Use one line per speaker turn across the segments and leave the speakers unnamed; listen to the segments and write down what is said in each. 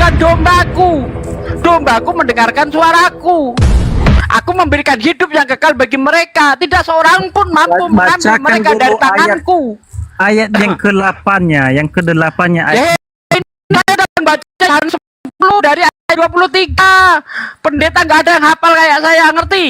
bukan dombaku. Dombaku mendengarkan suaraku. Aku memberikan hidup yang kekal bagi mereka. Tidak seorang pun mampu mengambil mereka dari tanganku.
Ayat yang ke-8-nya, yang ke-8-nya ayat.
Saya dapat baca Yohanes 10 dari ayat 23. Pendeta nggak ada yang hafal kayak saya, ngerti?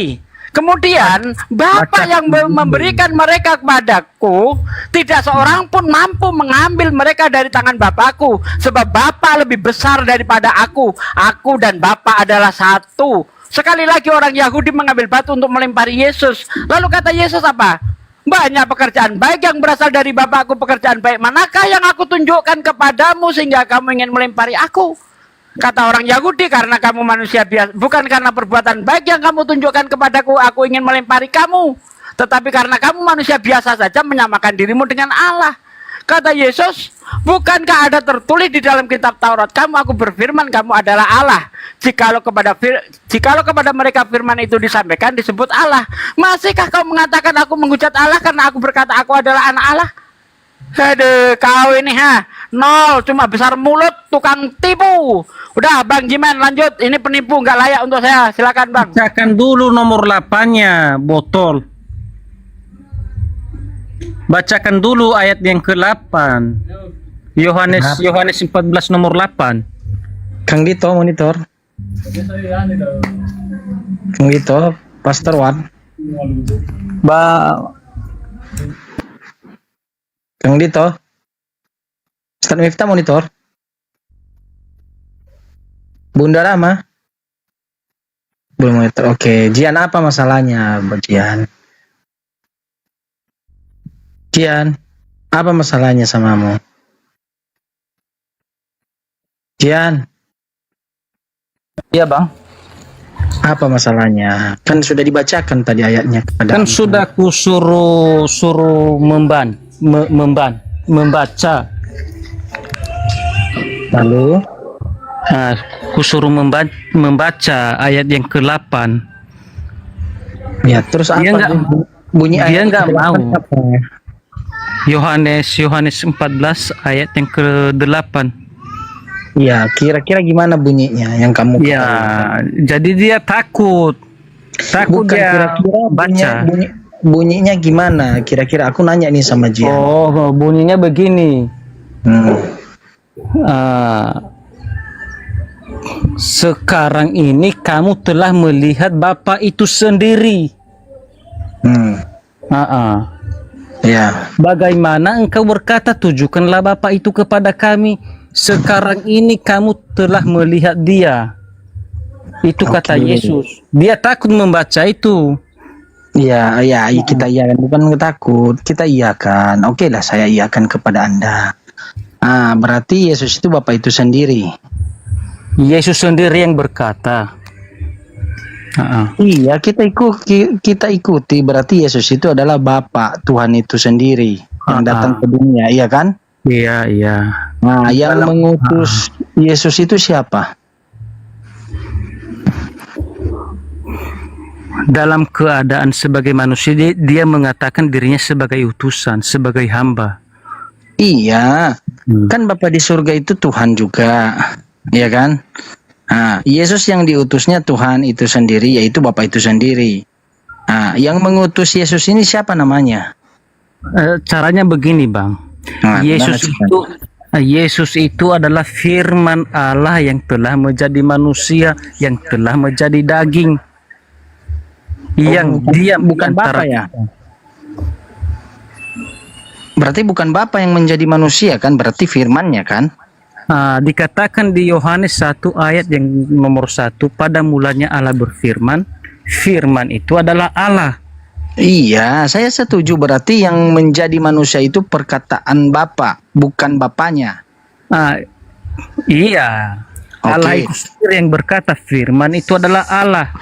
Kemudian Bapak yang memberikan mereka kepadaku, tidak seorang pun mampu mengambil mereka dari tangan Bapakku, sebab Bapa lebih besar daripada aku. Aku dan Bapa adalah satu. Sekali lagi orang Yahudi mengambil batu untuk melempari Yesus. Lalu kata Yesus apa? Banyak pekerjaan baik yang berasal dari Bapakku. Pekerjaan baik manakah yang aku tunjukkan kepadamu sehingga kamu ingin melempari aku? Kata orang Yahudi, karena kamu manusia biasa, bukan karena perbuatan baik yang kamu tunjukkan kepadaku, aku ingin melempari kamu. Tetapi karena kamu manusia biasa saja menyamakan dirimu dengan Allah. Kata Yesus, bukankah ada tertulis di dalam kitab Taurat, kamu aku berfirman, kamu adalah Allah. Jikalau kepada mereka firman itu disampaikan, disebut Allah. Masihkah kau mengatakan aku menghujat Allah karena aku berkata aku adalah anak Allah? Aduh, kau ini nol, cuma besar mulut, tukang tipu. Udah Bang Jiman lanjut, ini penipu nggak layak untuk saya. Silakan Bang.
Bacakan dulu nomor 8-nya, botol. Bacakan dulu ayat yang ke-8. Yohanes 14 nomor 8.
Kang Dito monitor. Kang Dito, Pastor Wan. Kang Dito. Ustaz Miftah monitor. Bunda Rama. Belum monitor. Oke, Jian apa masalahnya, Jian? Jian, apa masalahnya samamu? Jian.
Iya, Bang.
Apa masalahnya? Kan sudah dibacakan tadi ayatnya kepada
Kan sudah ku suruh membaca.
Lalu
Kusuruh membaca ayat yang ke-8.
ya, terus apa?
Dia nggak,
bunyi
dia
ayat
nggak mau.
apa?
Yohanes 14 ayat yang ke-8.
Ya, kira-kira gimana bunyinya yang kamu
Ya, jadi dia takut
Bukan,
dia
kira-kira
baca.
bunyinya gimana? Kira-kira aku nanya nih sama Jian.
Oh, bunyinya begini. Sekarang ini kamu telah melihat Bapa itu sendiri.
Ya.
Bagaimana engkau berkata, tunjukkanlah Bapa itu kepada kami. Sekarang ini kamu telah melihat Dia. Itu kata Yesus. Dia takut membaca itu.
Ya, kita iyakan, bukan takut, kita iyakan. Oke lah, saya iyakan kepada Anda. Berarti Yesus itu Bapa itu sendiri.
Yesus sendiri yang berkata.
Iya, kita ikuti. Berarti Yesus itu adalah Bapa Tuhan itu sendiri yang datang ke dunia, iya kan?
Iya.
Nah, yang mengutus Yesus itu siapa?
Dalam keadaan sebagai manusia, dia mengatakan dirinya sebagai utusan, sebagai hamba.
Iya, kan Bapa di surga itu Tuhan juga, iya kan? Yesus yang diutusnya Tuhan itu sendiri, yaitu Bapa itu sendiri. Yang mengutus Yesus ini siapa namanya?
Caranya begini, Bang. Yesus itu adalah firman Allah yang telah menjadi manusia, yang telah menjadi daging. Dia
bukan Bapa ya? Berarti bukan Bapa yang menjadi manusia kan? Berarti firman-Nya kan?
Dikatakan di Yohanes 1 ayat yang nomor 1, pada mulanya Allah berfirman, firman itu adalah Allah.
Iya, saya setuju. Berarti yang menjadi manusia itu perkataan Bapa, bukan Bapanya.
Iya.
Okay.
Allah itu sendiri yang berkata, firman itu adalah Allah.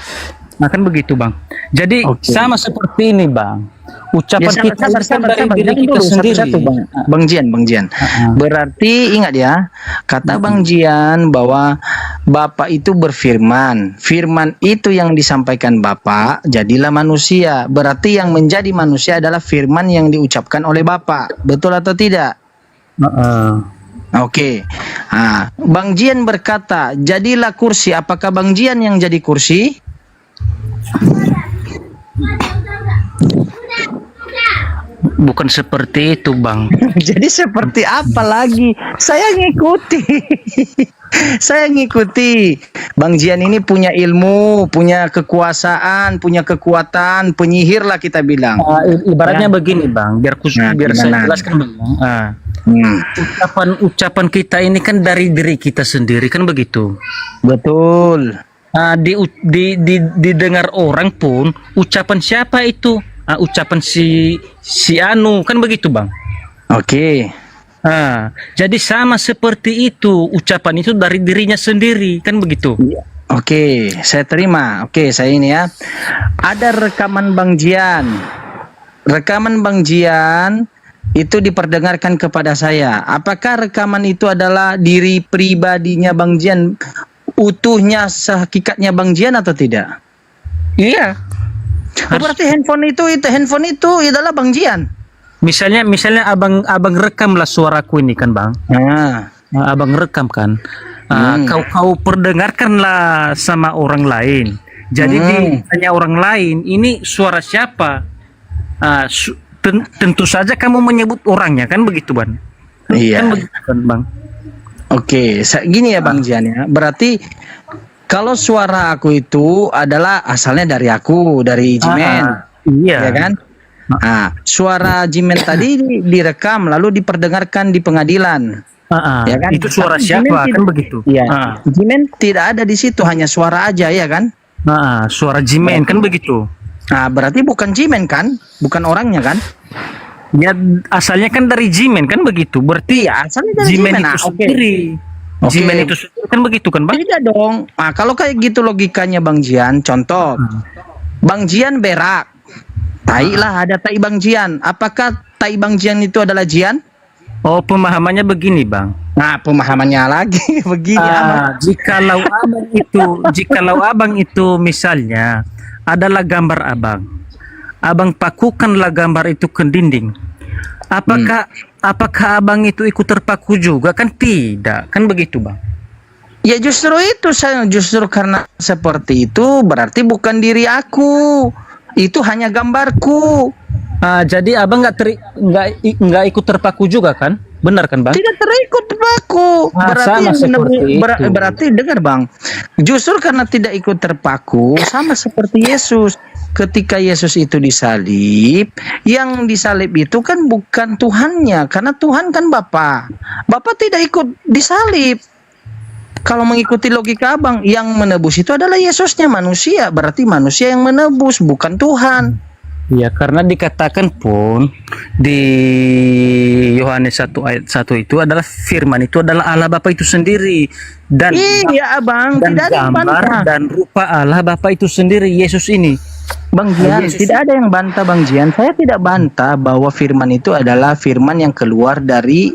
Nah, kan begitu, Bang. Jadi sama seperti ini, Bang. Ucapan kita dari diri kita sendiri.
Bang Jian. Berarti ingat ya, kata Bang Jian bahwa Bapa itu berfirman. Firman itu yang disampaikan Bapa, jadilah manusia. Berarti yang menjadi manusia adalah firman yang diucapkan oleh Bapa. Betul atau tidak? Oke. Bang Jian berkata, jadilah kursi. Apakah Bang Jian yang jadi kursi?
Bukan seperti itu, Bang.
Jadi seperti apa lagi? Saya ngikuti. Saya ngikuti. Bang Jian ini punya ilmu, punya kekuasaan, punya kekuatan, penyihir lah kita bilang.
Ibaratnya begini, Bang, biar saya
gimana?
jelaskan, Bang.
Hmm,
Ucapan kita ini kan dari diri kita sendiri, kan begitu.
betul.
Didengar orang pun ucapan siapa itu? Ucapan si Anu, kan begitu, Bang.
Oke.
Jadi sama seperti itu, ucapan itu dari dirinya sendiri, kan begitu.
Oke, saya terima. Oke, saya ini ya. Ada rekaman Bang Jian. Rekaman Bang Jian itu diperdengarkan kepada saya. Apakah rekaman itu adalah diri pribadinya Bang Jian, utuhnya sehakikatnya Bang Jian atau tidak?
Iya.
Berarti handphone itu adalah Bang Jian.
Misalnya abang rekamlah suaraku ini kan, Bang. Abang rekam kan. Kau perdengarkanlah sama orang lain. Jadi ditanya orang lain, ini suara siapa? Tentu saja kamu menyebut orangnya, kan begitu, Bang.
Iya.
Kan begitu, kan, Bang.
Oke, gini ya Bang Jian ya. Berarti kalau suara aku itu adalah asalnya dari aku, dari Jimen.
Iya.
Ya kan? Suara Jimen tadi direkam lalu diperdengarkan di pengadilan. Ya kan?
Itu suara
Tapi
siapa,
Jimen
kan begitu.
Iya. Jimen tidak ada di situ, hanya suara aja ya kan?
Suara Jimen, kan begitu.
Berarti bukan Jimen kan? Bukan orangnya kan?
Ya, asalnya kan dari Jimen, kan begitu. Berarti
Iya, asalnya dari
Jimen
Jimen.
itu
Oke.
sendiri. Jimen itu sendiri, kan begitu kan, Bang?
Tidak dong. Kalau kayak gitu logikanya Bang Jian, contoh. Bang Jian berak. Tai lah, ada tai Bang Jian. Apakah tai Bang Jian itu adalah Jian?
Oh, pemahamannya begini, Bang.
Pemahamannya lagi begini.
Jikalau abang itu misalnya adalah gambar abang pakukanlah gambar itu ke dinding. Apakah abang itu ikut terpaku juga? Kan tidak, kan begitu, Bang.
Ya justru karena seperti itu berarti bukan diri aku. Itu hanya gambarku.
Jadi abang nggak ikut terpaku juga, kan? Benar kan, Bang?
Tidak terikut terpaku. Berarti dengar, Bang. Justru karena tidak ikut terpaku sama seperti Yesus. Ketika Yesus itu disalib, yang disalib itu kan bukan Tuhannya, karena Tuhan kan Bapa. Bapa tidak ikut disalib. Kalau mengikuti logika abang, yang menebus itu adalah Yesusnya, manusia. Berarti manusia yang menebus, bukan Tuhan.
Ya, karena dikatakan pun di Yohanes 1 ayat 1 itu adalah firman itu adalah Allah Bapa itu sendiri. Dan
iya abang,
dan
tidak ada yang
gambar
bantah.
dan rupa Allah Bapa itu sendiri, Yesus ini.
Bang Jian, tidak ada yang bantah Bang Jian. Saya tidak bantah bahwa firman itu adalah firman yang keluar dari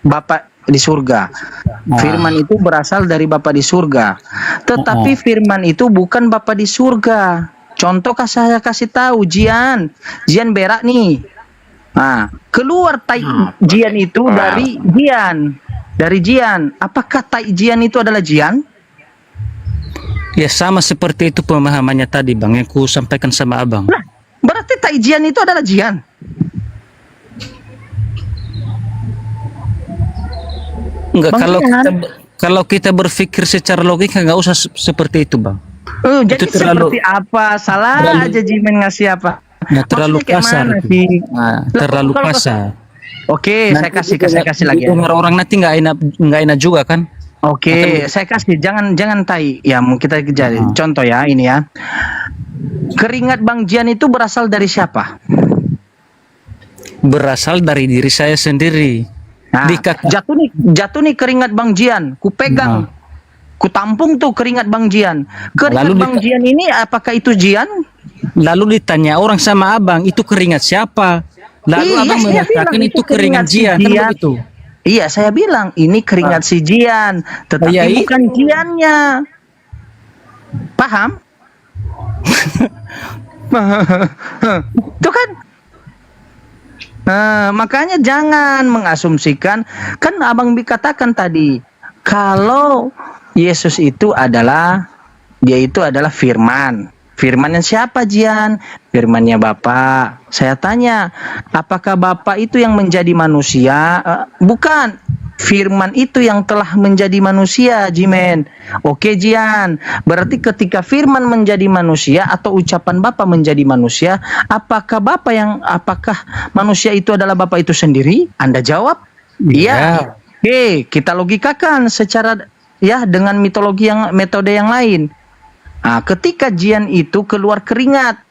Bapa di surga. Firman itu berasal dari Bapa di surga. Tetapi firman itu bukan Bapa di surga. Contoh saya kasih tahu, Jian berak nih. Keluar tai Jian itu dari Jian. Apakah tai Jian itu adalah Jian?
Ya, sama seperti itu pemahamannya tadi, Bang, yang ku sampaikan sama abang.
Nah, berarti tai Jian itu adalah Jian.
Enggak,
Bang
kalau kita berpikir secara logika nggak usah seperti itu, Bang.
Jadi
Itu terlalu,
seperti apa? Salah aja Jimen ngasih apa?
terlalu kasar. Terlalu kasar.
Oke, saya kasih lagi.
Dengar orang nanti nggak enak juga, kan?
Oke, saya kasih. Jangan tai. Ya, kita jadi contoh ya, ini ya. Keringat Bang Jian itu berasal dari siapa?
Berasal dari diri saya sendiri.
Jatuh nih keringat Bang Jian, ku pegang. Ku tampung tuh keringat Bang Jian. Keringat Bang Jian ini apakah itu Jian?
Lalu ditanya orang sama abang, itu keringat siapa? Lalu abang mengatakan itu keringat Jian. Kan begitu?
Iya, saya bilang ini keringat si Jian, tetapi bukan Jiannya. Paham? Tuh kan? Makanya jangan mengasumsikan, kan Abang katakan tadi, kalau Yesus itu adalah, dia itu adalah firman. Firmannya siapa, Jian? Firmannya Bapa. Saya tanya, apakah Bapa itu yang menjadi manusia? Bukan. Firman itu yang telah menjadi manusia, Jimen. Oke, Jian. Berarti ketika firman menjadi manusia atau ucapan Bapa menjadi manusia, apakah manusia itu adalah Bapa itu sendiri? Anda jawab, iya. Oke, kita logikakan secara dengan metode yang lain. Ketika Jian itu keluar keringat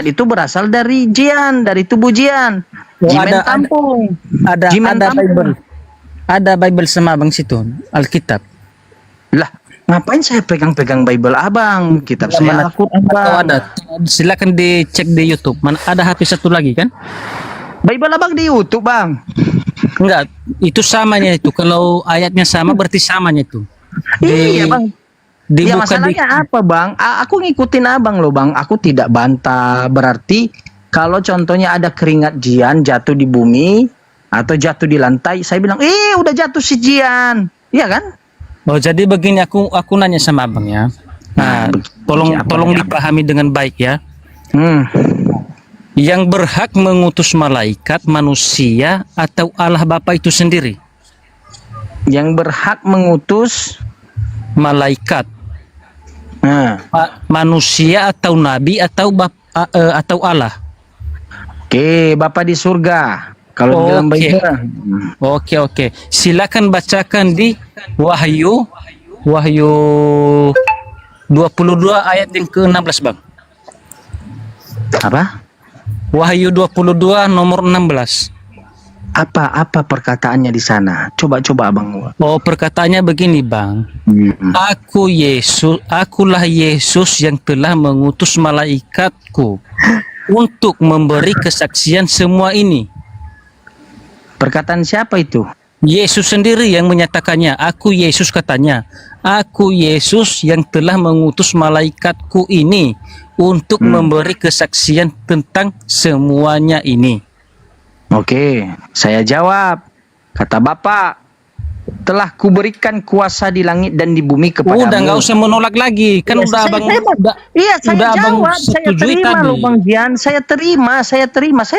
itu berasal dari Jian, dari tubuh Jian. Jimen tampung.
Ada Bible. Ada Bible sama Abang situ, Alkitab.
Lah, ngapain saya pegang-pegang Bible Abang? Kitab saya Al-Quran, Bang.
Ada. Silakan dicek di YouTube. Mana ada HP satu lagi kan?
Bible Abang di YouTube, Bang.
Enggak, itu samanya itu. Kalau ayatnya sama berarti samanya itu.
Iya, Bang. Ya masalahnya apa, Bang? Aku ngikutin Abang loh, Bang. Aku tidak bantah. Berarti kalau contohnya ada keringat Jian jatuh di bumi atau jatuh di lantai, saya bilang, udah jatuh si Jian. Iya kan?
Oh, jadi begini, aku nanya sama Abang ya. Nah, tolong dipahami dengan baik ya. Yang berhak mengutus malaikat manusia atau Allah Bapa itu sendiri?
Yang berhak mengutus
malaikat. Manusia atau nabi atau Allah?
Oke, Bapa di surga. Kalau dalam Bible.
Oke. Silakan bacakan di Wahyu 22 ayat yang ke-16, Bang.
Apa?
Wahyu 22 nomor 16.
Apa perkataannya di sana? Coba Abang.
Oh, perkataannya begini, Bang. Akulah Yesus yang telah mengutus malaikatku untuk memberi kesaksian semua ini.
Perkataan siapa itu?
Yesus sendiri yang menyatakannya. Aku Yesus, katanya. Aku Yesus yang telah mengutus malaikatku ini untuk memberi kesaksian tentang semuanya ini.
Oke, saya jawab. Kata Bapa, telah kuberikan kuasa di langit dan di bumi kepadamu.
Udah nggak usah menolak lagi, kan udah Abang.
Saya jawab, saya terima loh Bang Jian. Saya terima. Saya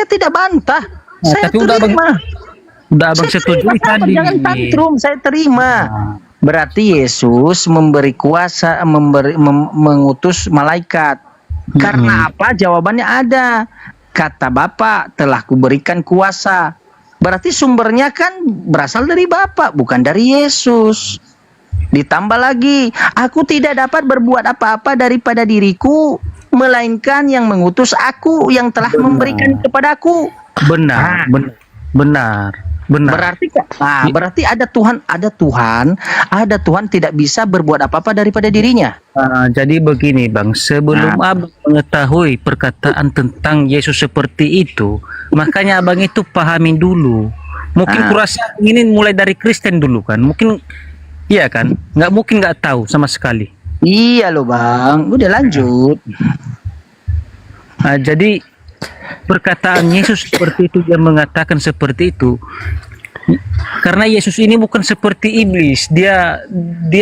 tidak bantah. Saya terima.
Udah Abang setujui tadi.
Jangan tantrum, saya terima. Berarti Yesus memberi kuasa, mengutus malaikat. Karena apa? Jawabannya ada. Kata Bapa, telah kuberikan kuasa. Berarti sumbernya kan berasal dari Bapa, bukan dari Yesus. Ditambah lagi, aku tidak dapat berbuat apa-apa daripada diriku, melainkan yang mengutus aku, yang telah memberikan kepadaku.
Benar.
Berarti ada Tuhan tidak bisa berbuat apa-apa daripada dirinya.
Jadi begini, Bang, sebelum Abang mengetahui perkataan tentang Yesus seperti itu, makanya Abang itu pahamin dulu. Mungkin kurasa ini mulai dari Kristen dulu kan, mungkin iya kan, nggak mungkin nggak tahu sama sekali.
Iya loh Bang, udah lanjut.
Jadi perkataan Yesus seperti itu, dia mengatakan seperti itu karena Yesus ini bukan seperti iblis. Dia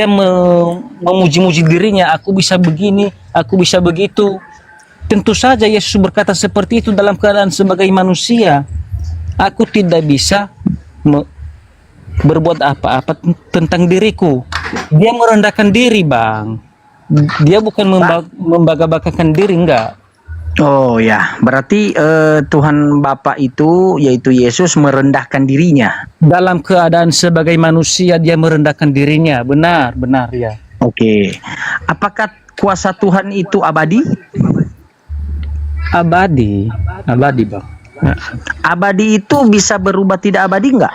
memuji-muji dirinya, aku bisa begini, aku bisa begitu. Tentu saja Yesus berkata seperti itu dalam keadaan sebagai manusia. Aku tidak bisa berbuat apa-apa tentang diriku. Dia merendahkan diri, Bang. Dia bukan membangga-banggakan diri, enggak.
Oh ya, berarti Tuhan Bapa itu, yaitu Yesus, merendahkan dirinya.
Dalam keadaan sebagai manusia, dia merendahkan dirinya. Benar ya.
Oke. Apakah kuasa Tuhan itu abadi?
Abadi, Bang.
Abadi itu bisa berubah, tidak abadi enggak?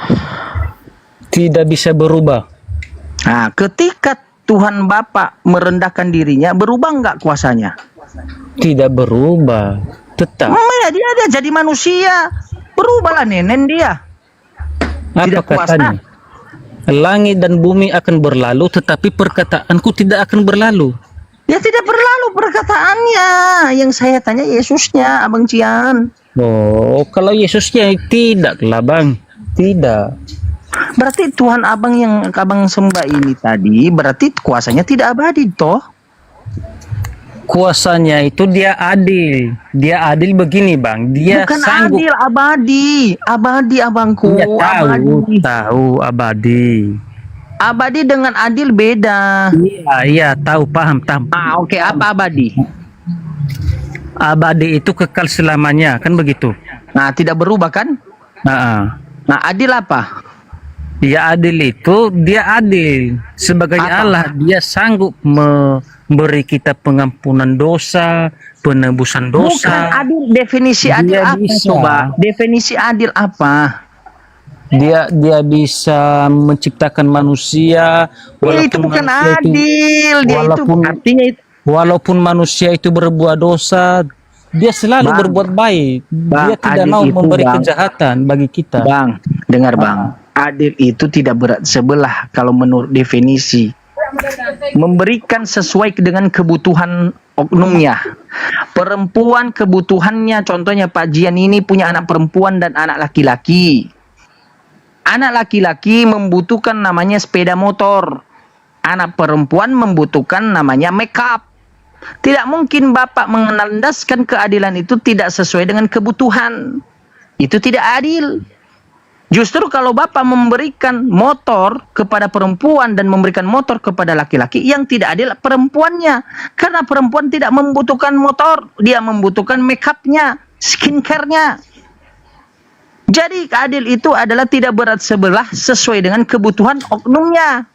Tidak bisa berubah.
Nah, ketika Tuhan Bapa merendahkan dirinya, berubah enggak kuasanya?
Tidak berubah, tetap.
Ya, dia jadi manusia, berubahlah nenen dia.
Apa katanya? Langit dan bumi akan berlalu, tetapi perkataanku tidak akan berlalu.
Ya tidak berlalu perkataannya. Yang saya tanya Yesusnya, Abang Cian.
Oh, kalau Yesusnya tidaklah bang, tidak.
Berarti Tuhan abang yang abang sembah ini tadi, berarti kuasanya tidak abadi toh?
Kuasanya itu dia adil begini bang, dia
Bukan
sanggup.
adil, abadi abangku,
Dia tahu abadi.
Abadi dengan adil beda.
Iya tahu, paham.
Oke, apa abadi?
Abadi itu kekal selamanya, kan begitu.
Nah, tidak berubah kan?
Nah,
Nah, adil apa?
dia adil sebagai
Apa?
Allah, dia sanggup memberi kita pengampunan dosa, penebusan
Bukan
dosa.
adil, definisi adil
Dia
apa
bisa.
coba? Definisi adil apa?
Dia bisa menciptakan manusia
Itu bukan
manusia itu-
adil, dia itu
walaupun-
artinya itu.
walaupun manusia itu berbuat dosa, dia selalu
Bang,
berbuat baik.
Bang,
Dia tidak
adil
mau
itu,
memberi
Bang.
kejahatan bagi kita.
Bang, dengar Bang. Adil itu tidak berat sebelah kalau menurut definisi. Memberikan sesuai dengan kebutuhan oknumnya. Perempuan kebutuhannya, contohnya Pak Jian ini punya anak perempuan dan anak laki-laki. Anak laki-laki membutuhkan namanya sepeda motor. Anak perempuan membutuhkan namanya make up. Tidak mungkin Bapak mengendaskan keadilan itu tidak sesuai dengan kebutuhan. Itu tidak adil. Justru kalau Bapak memberikan motor kepada perempuan dan memberikan motor kepada laki-laki, yang tidak adil perempuannya. Karena perempuan tidak membutuhkan motor, dia membutuhkan make up-nya, skincare-nya. Jadi adil itu adalah tidak berat sebelah sesuai dengan kebutuhan oknumnya.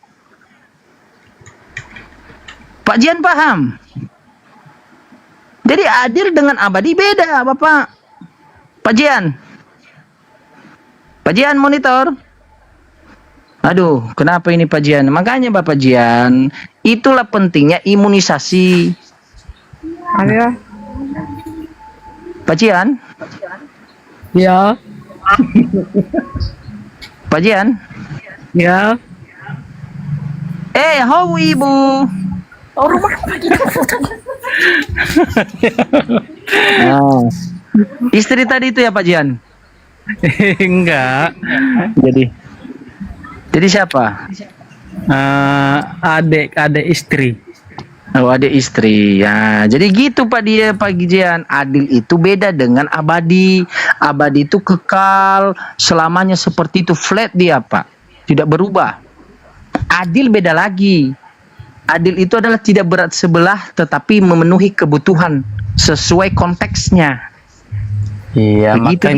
Pak Jian paham? Jadi adil dengan abadi beda, Bapak. Pak Jian. Pak Jian monitor. Aduh, kenapa ini Pak Jian? Makanya Bapak Jian, itulah pentingnya imunisasi.
Ayo.
Pak Jian,
Ya.
Pak Jian.
Ya.
How Ibu? Oh. Istri tadi itu ya Pak Jian?
Enggak.
Jadi siapa?
Adik istri.
Oh, ada istri. Ya, jadi gitu Pak Jian. Adil itu beda dengan abadi. Abadi itu kekal selamanya seperti itu, flat dia, Pak. Tidak berubah. Adil beda lagi. Adil itu adalah tidak berat sebelah tetapi memenuhi kebutuhan sesuai konteksnya.
Iya,
Begitu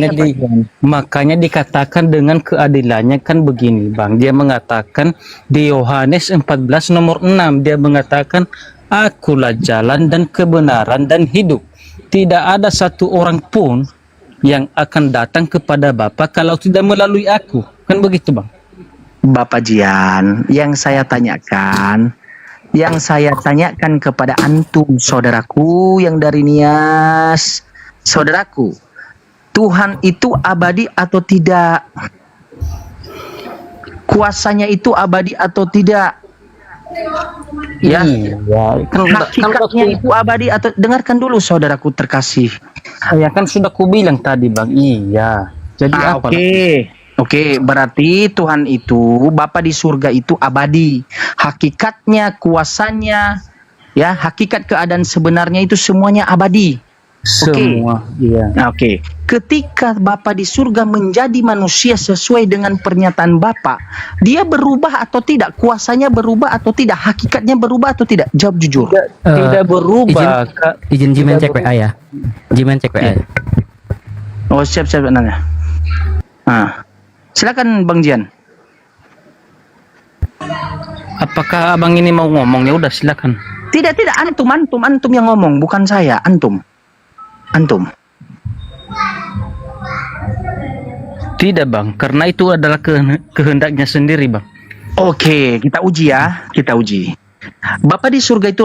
makanya dikatakan dengan keadilannya kan begini, Bang. Dia mengatakan di Yohanes 14 nomor 6, dia mengatakan, "Akulah jalan dan kebenaran dan hidup. Tidak ada satu orang pun yang akan datang kepada Bapa kalau tidak melalui aku." Kan begitu, Bang.
Bapak Jian, yang saya tanyakan kepada antum, saudaraku yang dari Nias, saudaraku, Tuhan itu abadi atau tidak? Kuasanya itu abadi atau tidak? Ya, hakikatnya itu abadi atau? Dengarkan dulu saudaraku terkasih.
Ya kan sudah kubilang tadi, Bang. Iya. Jadi apa?
Oke, berarti Tuhan itu, Bapa di surga itu abadi. Hakikatnya, kuasanya, ya, hakikat keadaan sebenarnya itu semuanya abadi.
Semua, iya.
Oke. Ketika Bapa di surga menjadi manusia sesuai dengan pernyataan Bapa, dia berubah atau tidak? Kuasanya berubah atau tidak? Hakikatnya berubah atau tidak? Jawab jujur.
Tidak berubah.
Izin Jimen cek WA ya. Jimen cek WA.
Oh, siap nanya. Silakan Bang Jian.
Apakah abang ini mau ngomong? Ya udah silakan.
Tidak, antum yang ngomong, bukan saya, antum.
Tidak, Bang, karena itu adalah kehendaknya sendiri, Bang.
Oke, kita uji ya, Bapak di surga itu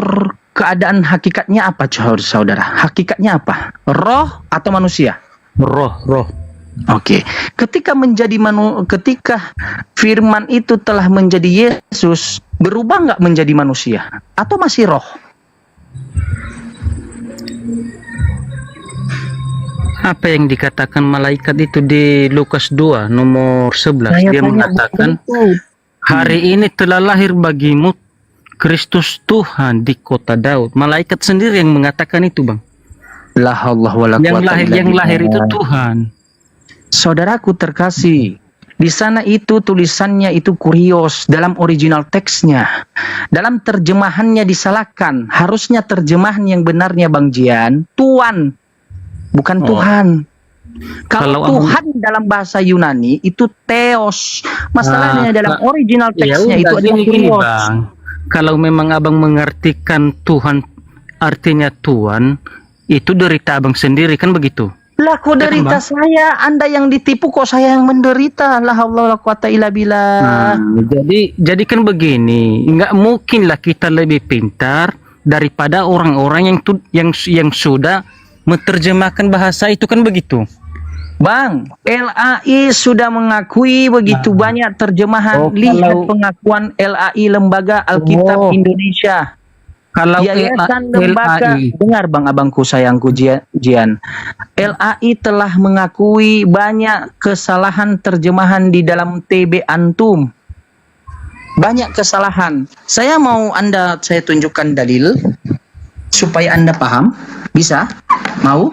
keadaan hakikatnya apa, saudara? Hakikatnya apa? Roh atau manusia?
Roh.
Oke, ketika firman itu telah menjadi Yesus, berubah nggak menjadi manusia? Atau masih roh?
Apa yang dikatakan malaikat itu di Lukas 2 nomor 11?
Saya
Dia
tanya
mengatakan,
betul.
hari ini telah lahir bagimu Kristus Tuhan di kota Daud. Malaikat sendiri yang mengatakan itu, Bang.
La haula wala
Yang
quwata illa
lahir itu
billah.
Tuhan.
Saudaraku terkasih, di sana itu tulisannya itu kurios dalam original teksnya. Dalam terjemahannya disalahkan. Harusnya terjemahan yang benarnya Bang Jian, Tuan, bukan
Oh.
Tuhan.
Kalau
Kalau Tuhan dalam bahasa Yunani itu Theos. Masalahnya dalam original teksnya itu adalah
gini,
kurios.
Bang. Kalau memang abang mengartikan Tuhan artinya Tuhan, itu derita abang sendiri, kan begitu?
Lah kok derita saya, Anda yang ditipu kok saya yang menderita. La haula wala quwata illa billah.
Jadi kan begini, nggak mungkin lah kita lebih pintar daripada orang-orang yang sudah menerjemahkan bahasa itu, kan begitu?
Bang, LAI sudah mengakui begitu banyak terjemahan.
Oh,
Lihat
kalau-
pengakuan LAI, Lembaga Alkitab
Oh.
Indonesia.
Kalau
Yayasan lembaga,
LAI,
dengar Bang abangku sayangku Jian. LAI telah mengakui banyak kesalahan terjemahan di dalam TB Antum. Banyak kesalahan. Saya tunjukkan dalil supaya Anda paham. Bisa? Mau?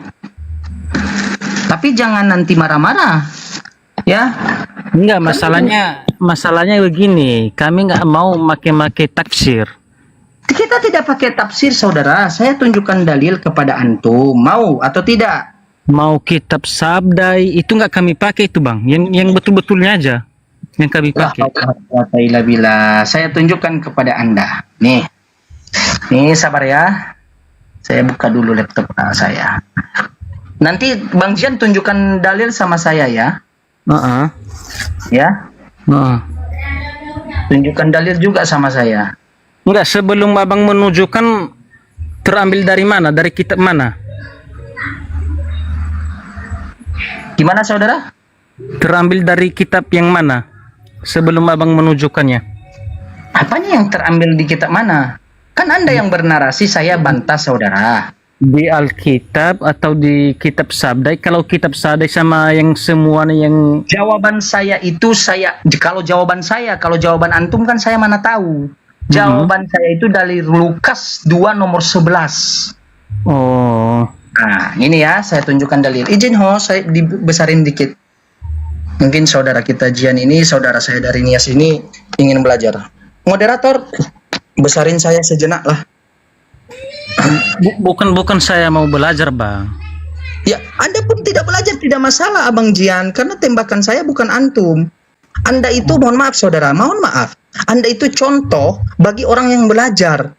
Tapi jangan nanti marah-marah. Ya.
enggak, masalahnya begini, kami nggak mau make tafsir.
Kita tidak pakai tafsir, saudara. Saya tunjukkan dalil kepada antum. Mau atau tidak?
Mau kitab sabdai itu nggak kami pakai itu, Bang. Yang betul-betulnya aja yang kami pakai.
Bila saya tunjukkan kepada Anda. Nih. Nih sabar ya. Saya buka dulu laptop saya. Nanti Bang Jian tunjukkan dalil sama saya ya.
Heeh.
Ya.
Heeh.
Tunjukkan dalil juga sama saya.
Enggak, sebelum abang menunjukkan terambil dari mana? Dari kitab mana?
Gimana saudara?
Terambil dari kitab yang mana? Sebelum abang menunjukkannya.
Apanya yang terambil di kitab mana? Kan Anda yang bernarasi, saya bantah saudara.
Di Alkitab atau di kitab sabdai? Kalau kitab sabdai sama yang semuanya yang...
Jawaban saya itu kalau jawaban antum kan saya mana tahu. Jawaban saya itu dari Lukas 2 nomor 11.
Oh.
Nah, ini ya, saya tunjukkan dalil. Izin saya dibesarin dikit. Mungkin saudara kita Jian ini, saudara saya dari Nias ini ingin belajar. Moderator, besarin saya sejenak lah.
Bukan saya mau belajar, Bang.
Ya, Anda pun tidak belajar, tidak masalah Abang Jian, karena tembakan saya bukan antum. Anda itu, mohon maaf saudara, mohon maaf. Anda itu contoh bagi orang yang belajar.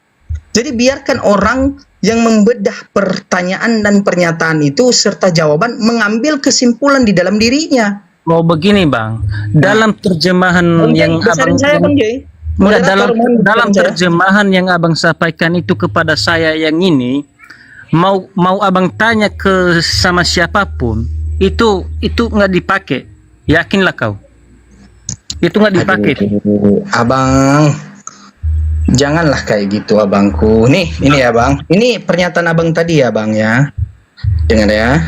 Jadi biarkan orang yang membedah pertanyaan dan pernyataan itu serta jawaban mengambil kesimpulan di dalam dirinya.
Oh, begini, Bang. Dalam terjemahan yang abang...
saya, Bang Jay.
Enggak,
Moderator, mohon
dalam
besarin saya.
terjemahan yang abang sampaikan itu kepada saya yang ini, mau abang tanya ke sama siapapun, itu nggak dipakai. Yakinlah kau. Itu nggak dipakai.
Abang, janganlah kayak gitu abangku. Nih, ini ya bang. Ini pernyataan abang tadi ya bang ya. Dengar ya.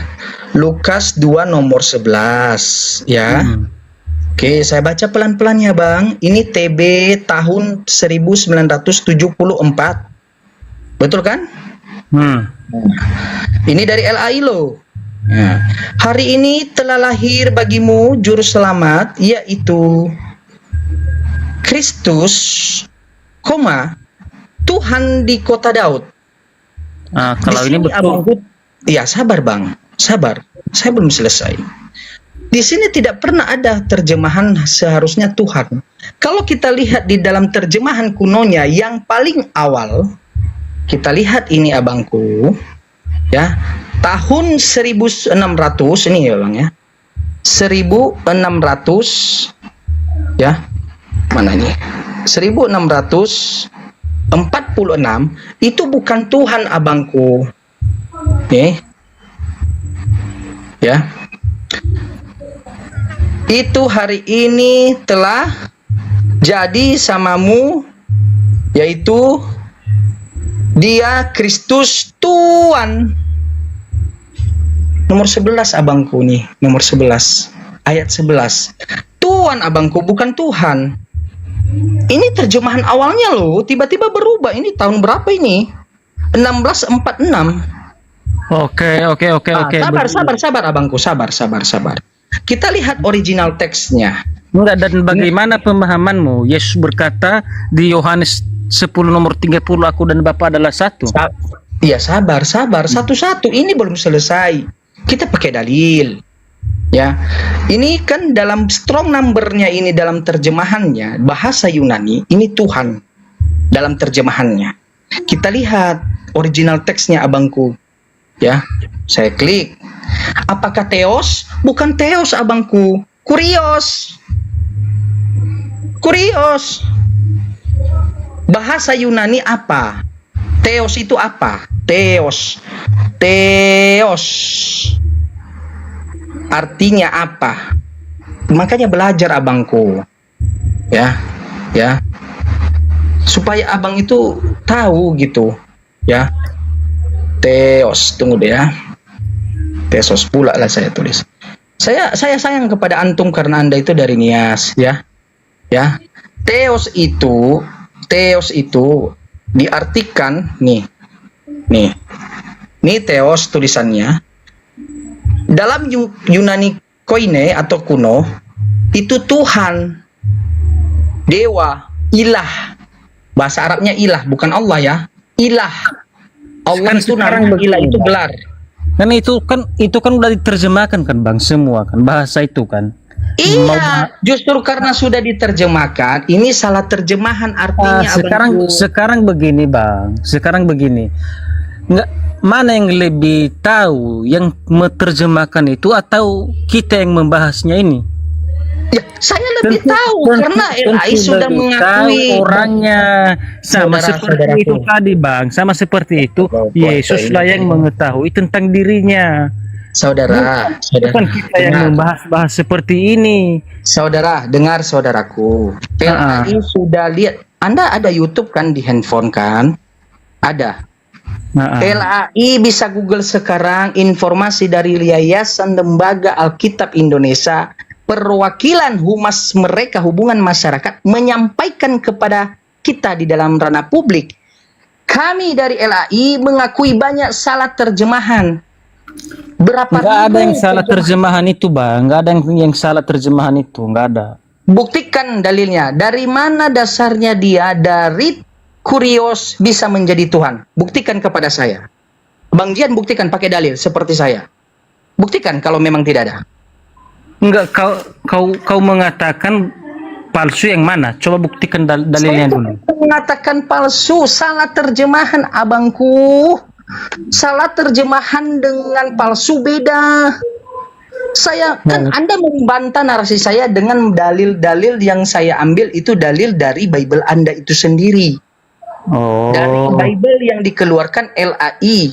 Lukas 2 nomor 11 ya. Oke, saya baca pelan-pelan ya bang. Ini TB tahun 1974. Betul kan? Ini dari LAI loh. Ya. Hari ini telah lahir bagimu juru selamat, yaitu Kristus, Tuhan di kota Daud.
Kalau ini betul.
Abangku, ya sabar bang, sabar. Saya belum selesai. Di sini tidak pernah ada terjemahan seharusnya Tuhan. Kalau kita lihat di dalam terjemahan kunonya yang paling awal, kita lihat ini abangku, ya. Tahun 1600 ini ya bang ya, 1600 ya, mana ini 1646 itu bukan Tuhan abangku, nih ya, itu hari ini telah jadi samamu, yaitu Dia Kristus Tuhan. Nomor 11 abangku nih, nomor 11. Ayat 11. Tuhan abangku, bukan Tuhan. Ini terjemahan awalnya loh, tiba-tiba berubah. Ini tahun berapa ini? 1646.
Oke.
Sabar abangku, sabar. Kita lihat original teksnya.
Enggak, dan bagaimana pemahamanmu? Yesus berkata di Yohanes 10 nomor 30, aku dan Bapa adalah satu.
Iya, sabar. Satu-satu. Ini belum selesai. Kita pakai dalil. Ya. Ini kan dalam strong number-nya ini, dalam terjemahannya bahasa Yunani, ini Tuhan dalam terjemahannya. Kita lihat original teksnya abangku. Ya. Saya klik. Apakah Theos? Bukan Theos abangku. Kurios. Bahasa Yunani apa? Theos itu apa? Theos. Artinya apa? Makanya belajar abangku. Ya. Supaya abang itu tahu gitu. Ya. Theos, tunggu deh ya. Theos pula lah saya tulis. Saya sayang kepada antum karena Anda itu dari Nias, ya. Ya. Theos itu diartikan nih. Nih Theos tulisannya. Dalam Yunani Koine atau kuno itu Tuhan, dewa, ilah. Bahasa Arabnya ilah, bukan Allah ya. Ilah. Allah itu nama, ilah itu gelar.
Kan itu kan udah diterjemahkan kan Bang, semua kan bahasa itu kan.
Iya, justru karena sudah diterjemahkan, ini salah terjemahan artinya.
Sekarang begini Bang, nggak, mana yang lebih tahu, yang menerjemahkan itu atau kita yang membahasnya ini?
Ya, saya lebih tahu karena LAI sudah mengakui
orangnya sama seperti itu tadi Bang, sama seperti itu. Yesus lah yang mengetahui tentang dirinya.
Saudara,
bukan kita yang membahas seperti ini.
Saudara, dengar saudaraku. LAI sudah lihat. Anda ada YouTube kan di handphone kan? Ada. LAI bisa Google sekarang informasi dari Yayasan Lembaga Alkitab Indonesia, perwakilan humas mereka, hubungan masyarakat, menyampaikan kepada kita di dalam ranah publik. Kami dari LAI mengakui banyak salah terjemahan.
Nggak ada yang salah terjemahan itu Bang, nggak ada yang salah terjemahan itu, nggak ada.
Buktikan dalilnya. Dari mana dasarnya dia dari Kurios bisa menjadi Tuhan? Buktikan kepada saya. Bang Jian buktikan pakai dalil seperti saya. Buktikan kalau memang tidak ada.
Enggak, kau mengatakan palsu yang mana? Coba buktikan dalilnya dulu.
Saya mengatakan palsu, salah terjemahan abangku. Salah terjemahan dengan palsu beda. Saya kan Anda membantah narasi saya dengan dalil-dalil yang saya ambil itu dalil dari Bible Anda itu sendiri. Dari Bible yang dikeluarkan LAI.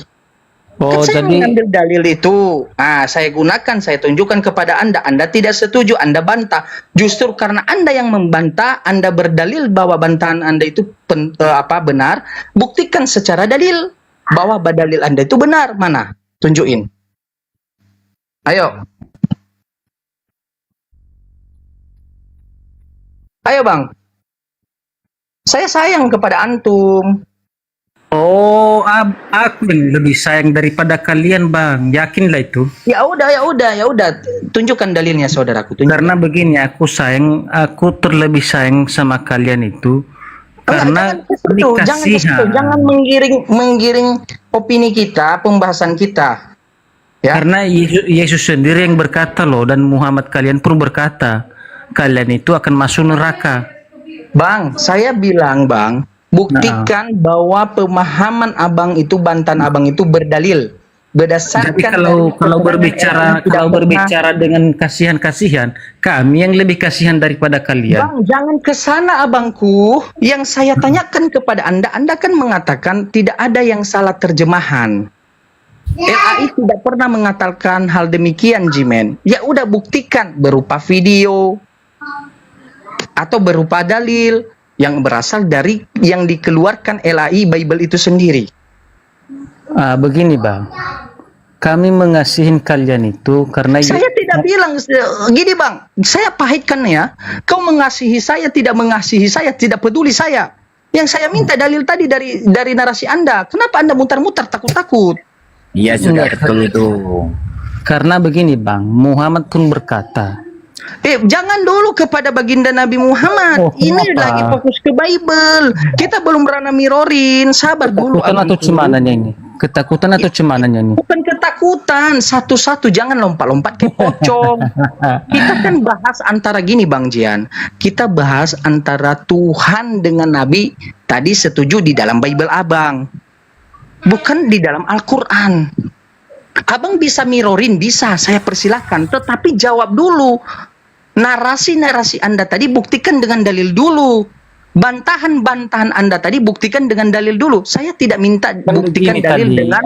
Kan saya mengambil dalil itu. Saya gunakan, saya tunjukkan kepada Anda. Anda tidak setuju, Anda bantah. Justru karena Anda yang membantah, Anda berdalil bahwa bantahan Anda itu benar. Buktikan secara dalil bahwa dalil Anda itu benar. Mana? Tunjukin. Ayo. Ayo Bang. Saya sayang kepada antum.
Aku lebih sayang daripada kalian Bang. Yakinlah itu.
Ya udah. Tunjukkan dalilnya saudaraku.
Karena begini, aku terlebih sayang sama kalian itu. Karena
jangan menggiring opini kita, pembahasan kita. Ya.
Karena Yesus sendiri yang berkata loh, dan Muhammad kalian pun berkata, kalian itu akan masuk neraka.
Bang, saya bilang Bang, buktikan bahwa pemahaman abang itu, bantahan abang itu berdalil. Berdasarkan.
Tapi kalau berbicara dengan kasihan, kami yang lebih kasihan daripada kalian.
Bang, jangan ke sana abangku. Yang saya tanyakan kepada Anda kan mengatakan tidak ada yang salah terjemahan. LAI tidak pernah mengatakan hal demikian, Jimen. Ya udah buktikan berupa video atau berupa dalil yang berasal dari yang dikeluarkan LAI Bible itu sendiri.
Begini Bang, kami mengasihin kalian itu karena
Saya tidak bilang gini bang, saya pahitkan ya. Kau mengasihi saya, tidak mengasihi saya, tidak peduli saya. Yang saya minta dalil tadi dari narasi Anda. Kenapa Anda mutar-mutar takut-takut?
Iya sudah betul itu.
karena begini Bang, Muhammad pun berkata,
Jangan dulu kepada baginda Nabi Muhammad.
Oh,
Ini
kenapa?
lagi fokus ke Bible. Kita belum berani mirorin. Sabar dulu.
ketakutan atau
abangku.
cemananya ini? Ketakutan atau cemananya ini?
Bukan ketakutan, satu-satu, jangan lompat-lompat ke pocong. Kita kan bahas antara gini Bang Jian, kita bahas antara Tuhan dengan Nabi. Tadi setuju di dalam Bible Abang, bukan di dalam Al-Quran. Abang bisa mirorin, bisa, saya persilahkan, tetapi jawab dulu. Narasi-narasi Anda tadi buktikan dengan dalil dulu. Bantahan-bantahan Anda tadi buktikan dengan dalil dulu. Saya tidak minta buktikan
begini
dalil
tadi,
dengan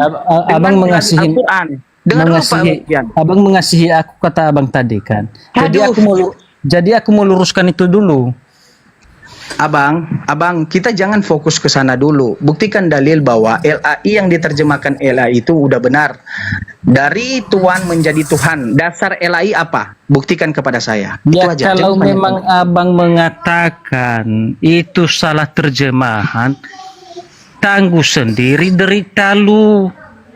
abang mengasihi
Al-Quran. Dengan
abang mengasihi aku, kata abang tadi kan. Jadi aku mau luruskan itu dulu.
Abang, kita jangan fokus ke sana dulu. Buktikan dalil bahwa LAI yang diterjemahkan LAI itu udah benar. Dari Tuhan menjadi Tuhan. Dasar LAI apa? Buktikan kepada saya. Itu
Ya
aja.
kalau
Jangan
memang
banyak-banyak.
abang mengatakan itu salah terjemahan, tangguh sendiri derita lu.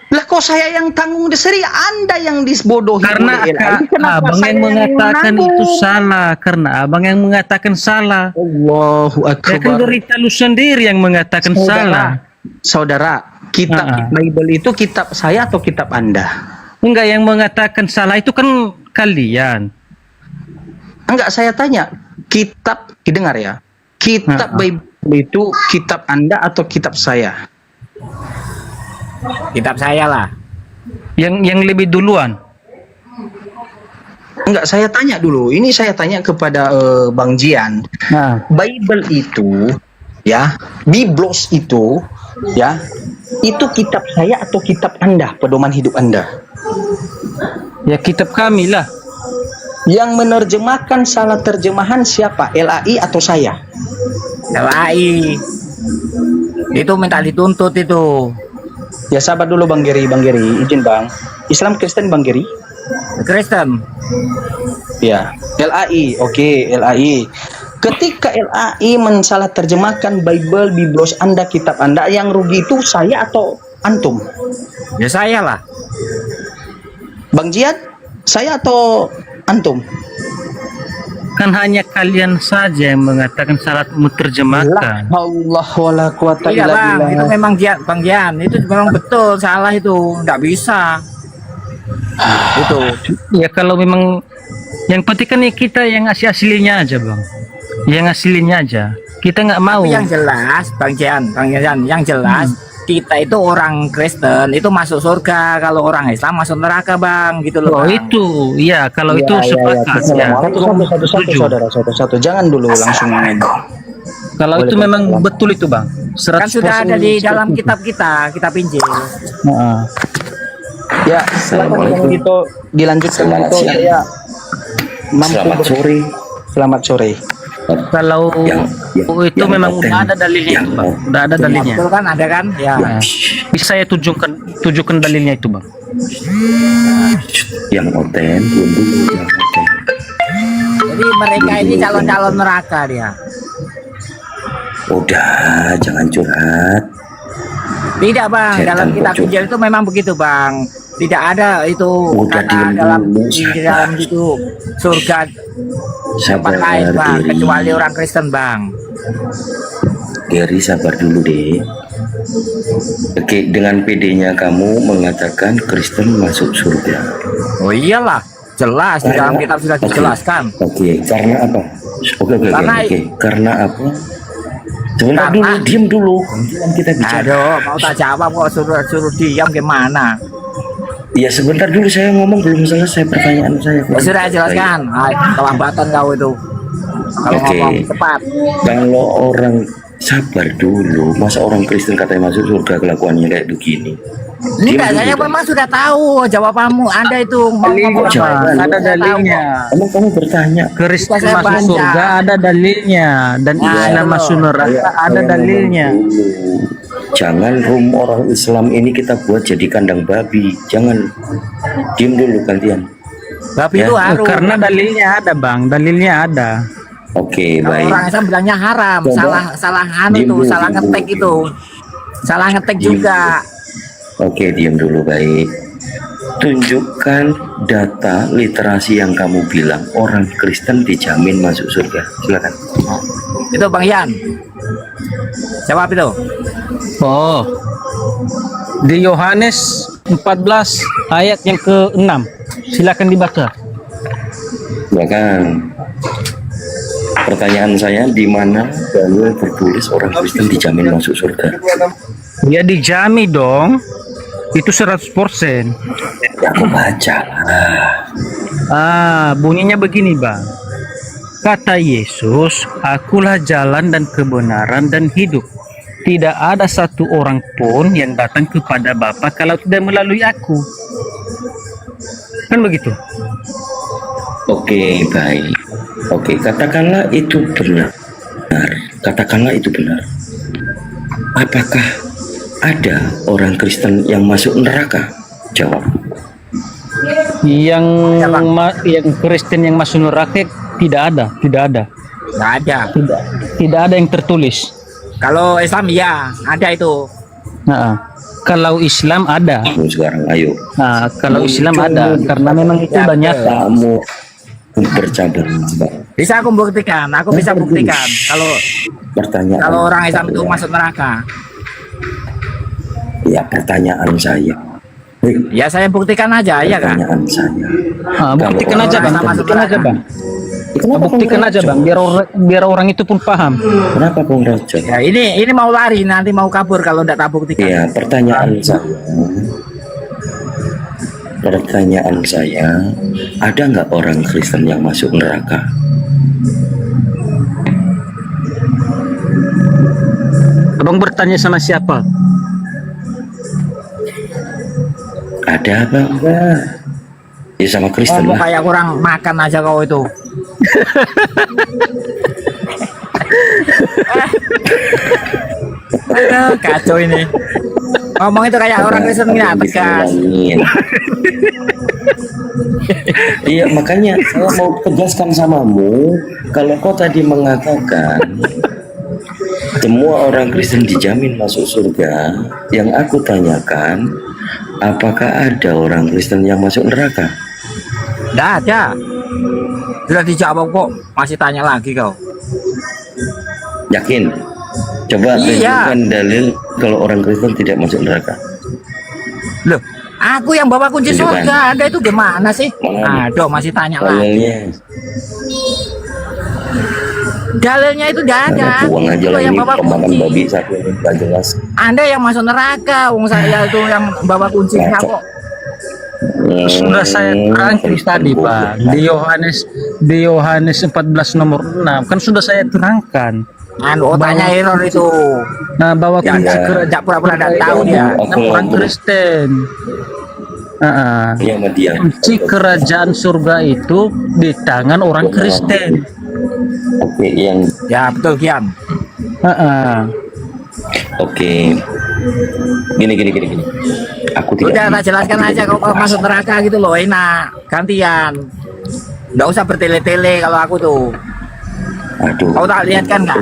Lah kok saya yang tanggung sendiri, Anda yang disbodohi
Karena
oleh LAI. Kenapa
abang
saya
yang mengatakan
menanggung?
itu salah. Karena abang yang mengatakan salah.
Allahu
Ya kan
Akbar.
derita lu sendiri yang mengatakan salah.
Saudara, kitab Bible itu kitab saya atau kitab Anda?
Enggak, yang mengatakan salah itu kan kalian.
Enggak, saya tanya, kitab, dengar ya, kitab Bible itu kitab Anda atau kitab saya?
Kitab saya lah.
Yang lebih duluan.
Enggak, saya tanya dulu. Ini saya tanya kepada Bang Jian.
Nah,
Bible itu, ya, Biblos itu, ya, itu kitab saya atau kitab Anda, pedoman hidup Anda?
ya kitab kami lah.
Yang menerjemahkan salah terjemahan siapa? LAI atau saya?
LAI. Itu minta dituntut itu.
Ya sabar dulu Bang Geri, izin Bang. Islam Kristen Bang Geri?
Kristen.
Ya, LAI, oke, LAI. Ketika LAI mensalah terjemahkan Bible, Biblos Anda, kitab Anda, yang rugi itu saya atau antum?
Ya saya lah.
Bang Jian, saya atau antum?
Kan hanya kalian saja yang mengatakan salah menerjemahkan.
Allah wala quwata
Iya
illa
bang, itu
billah.
memang Bang Gian, itu memang betul salah itu, nggak bisa. Itu.
Ya kalau memang yang penting kan ya kita yang ngasih aslinya aja bang, yang aslinya aja. Kita nggak mau.
Tapi yang jelas, Bang Gian, yang jelas kita itu orang Kristen itu masuk surga, kalau orang Islam masuk neraka bang, gitu loh.
Oh
Bang.
itu, ya kalau itu sepakat ya.
Satu. Jangan dulu langsung.
Kalau itu memang betul itu bang.
Kan
100%
sudah ada di
seperti
dalam
itu.
kitab kita, kitab Injil.
Heeh.
Ya, silakan Bang Dito dilanjutkan Bang Dito. Ya.
Selamat sore.
Selamat sore.
Kalau itu memang udah ada dalilnya itu bang, udah ada dalilnya.
Betul kan, ada kan? Ya.
Nah, bisa saya tunjukkan dalilnya itu bang.
Yang oten belum dulu yang oten.
Jadi mereka ini calon-calon neraka dia.
Udah, jangan curhat.
Tidak bang,
Setan
dalam kitab
pocong.
Injil itu memang begitu bang. Tidak ada itu
Udah
kata
diem
dalam
dulu,
di
sabar.
dalam itu surga tempat
Sabar,
lain bang,
Geri.
kecuali orang Kristen bang.
Geri, sabar dulu deh. Oke, dengan PD-nya kamu mengatakan Kristen masuk surga.
Oh iyalah, jelas di dalam kitab sudah
Oke.
dijelaskan.
Oke, karena apa? Oke. Karena apa? Sebentar
Karena-
dulu, diam dulu. Jangan kita bicara.
Aduh, mau tak jawab kok suruh diam gimana?
Ya sebentar dulu, saya ngomong belum selesai pertanyaan saya.
Ya sudah jelaskan. Kelambatan kau itu. Kalau
Oke.
ngomong cepat.
Kalau orang sabar dulu, masa orang Kristen katanya masuk surga kelakuannya kayak begini?
Enggak, saya memang sudah tahu jawabanmu. Anda itu mau ngomong apa?
Ada dalilnya.
Emang kamu bertanya?
Kristen
Saya
masuk
baca.
surga ada dalilnya, dan
Nah,
Islam
itu
masuk
loh.
neraka ada dalilnya.
jangan room orang Islam ini kita buat jadi kandang babi. Jangan. Diam dulu gantian.
Babi
Ya,
itu harum.
Karena dalilnya ada bang, dalilnya ada.
Oke,
Kalau
baik.
orang Islam bilangnya haram,
Coba.
salah anu
Diam
tuh,
dulu,
salah
diam
ngetek
dulu.
itu. Salah ngetek
Diam.
juga.
Oke, diam dulu, baik. Tunjukkan data literasi yang kamu bilang orang Kristen dijamin masuk surga. Silakan.
Itu Bang Yan. Jawab itu.
Oh, di Yohanes 14 ayat yang ke-6. Silakan dibaca.
Silakan. Pertanyaan saya, di mana dalil tertulis orang Kristen dijamin masuk surga?
Ya dijamin dong. Itu 100%.
Ya, aku baca lah.
Bunyinya begini bang. Kata Yesus, akulah jalan dan kebenaran dan hidup. Tidak ada satu orang pun yang datang kepada Bapa kalau tidak melalui aku. Kan begitu?
Oke, baik. Oke, katakanlah itu benar. Katakanlah itu benar. Apakah ada orang Kristen yang masuk neraka? Jawab.
Yang Kristen yang masuk neraka tidak ada.
Nggak ada.
Tidak ada yang tertulis.
Kalau Islam ya ada itu.
Kalau Islam ada.
Kamu sekarang, ayo.
Kalau Islam ada karena memang itu udah nyata.
Kamu bercabang.
Bisa aku buktikan. Aku bisa buktikan. Kalau
Pertanyaan.
orang Islam itu masuk neraka.
Ya, pertanyaan saya. Hei,
Ya saya buktikan aja ya kan.
pertanyaan saya.
Buktikan aja bang. Buktikan aja bang. Buktikan aja bang. Biar orang itu pun paham.
Kenapa Bung Raja?
Ya ini mau lari nanti mau kabur kalau tidak tak buktikan.
Ya, pertanyaan saya, ada nggak orang Kristen yang masuk neraka?
Abang bertanya sama siapa?
Ada apa enggak? Ya sama Kristen
Ngomong
lah.
kayak kurang makan aja kau itu. Aduh, kacau ini. Ngomong itu kayak orang Kristen nggak tegas.
Diulangin. Iya, makanya saya mau tegaskan samamu, kalau kau tadi mengatakan semua orang Kristen dijamin masuk surga, yang aku tanyakan, apakah ada orang Kristen yang masuk neraka?
Nggak ada. Sudah dijawab kok, masih tanya lagi kau.
Yakin? Coba
Iya.
tunjukkan dalil kalau orang Kristen tidak masuk neraka.
Loh, aku yang bawa kunci
Tunjukkan.
surga, Anda itu gimana sih?
Mana?
Aduh, masih tanya lagi.
Dalilnya,
Dalilnya itu nggak ada.
buang aja
Itu
lah
yang
ini
bawa
pemakan
kunci.
babi satu ini nggak jelas.
Anda yang masuk neraka, wong saya itu yang bawa kuncinya kok.
Sudah saya terangkan tadi bang. Di Yohanes 14 nomor 6 kan sudah saya terangkan.
Otaknya error itu.
Bahwa
Ya,
kunci
ya pura-pura tidak tahu dia.
orang Kristen.
Iya, sama dia.
Kunci kerajaan surga itu di tangan orang Kristen.
Oke, yang
Ya betul Kian.
oke. Gini. Aku tidak.
Udah tak jelaskan aja kau masuk neraka gitu loh, enak. Gantian. Nggak usah bertele-tele kalau aku tuh.
Aduh.
Kau tak lihat kan nggak?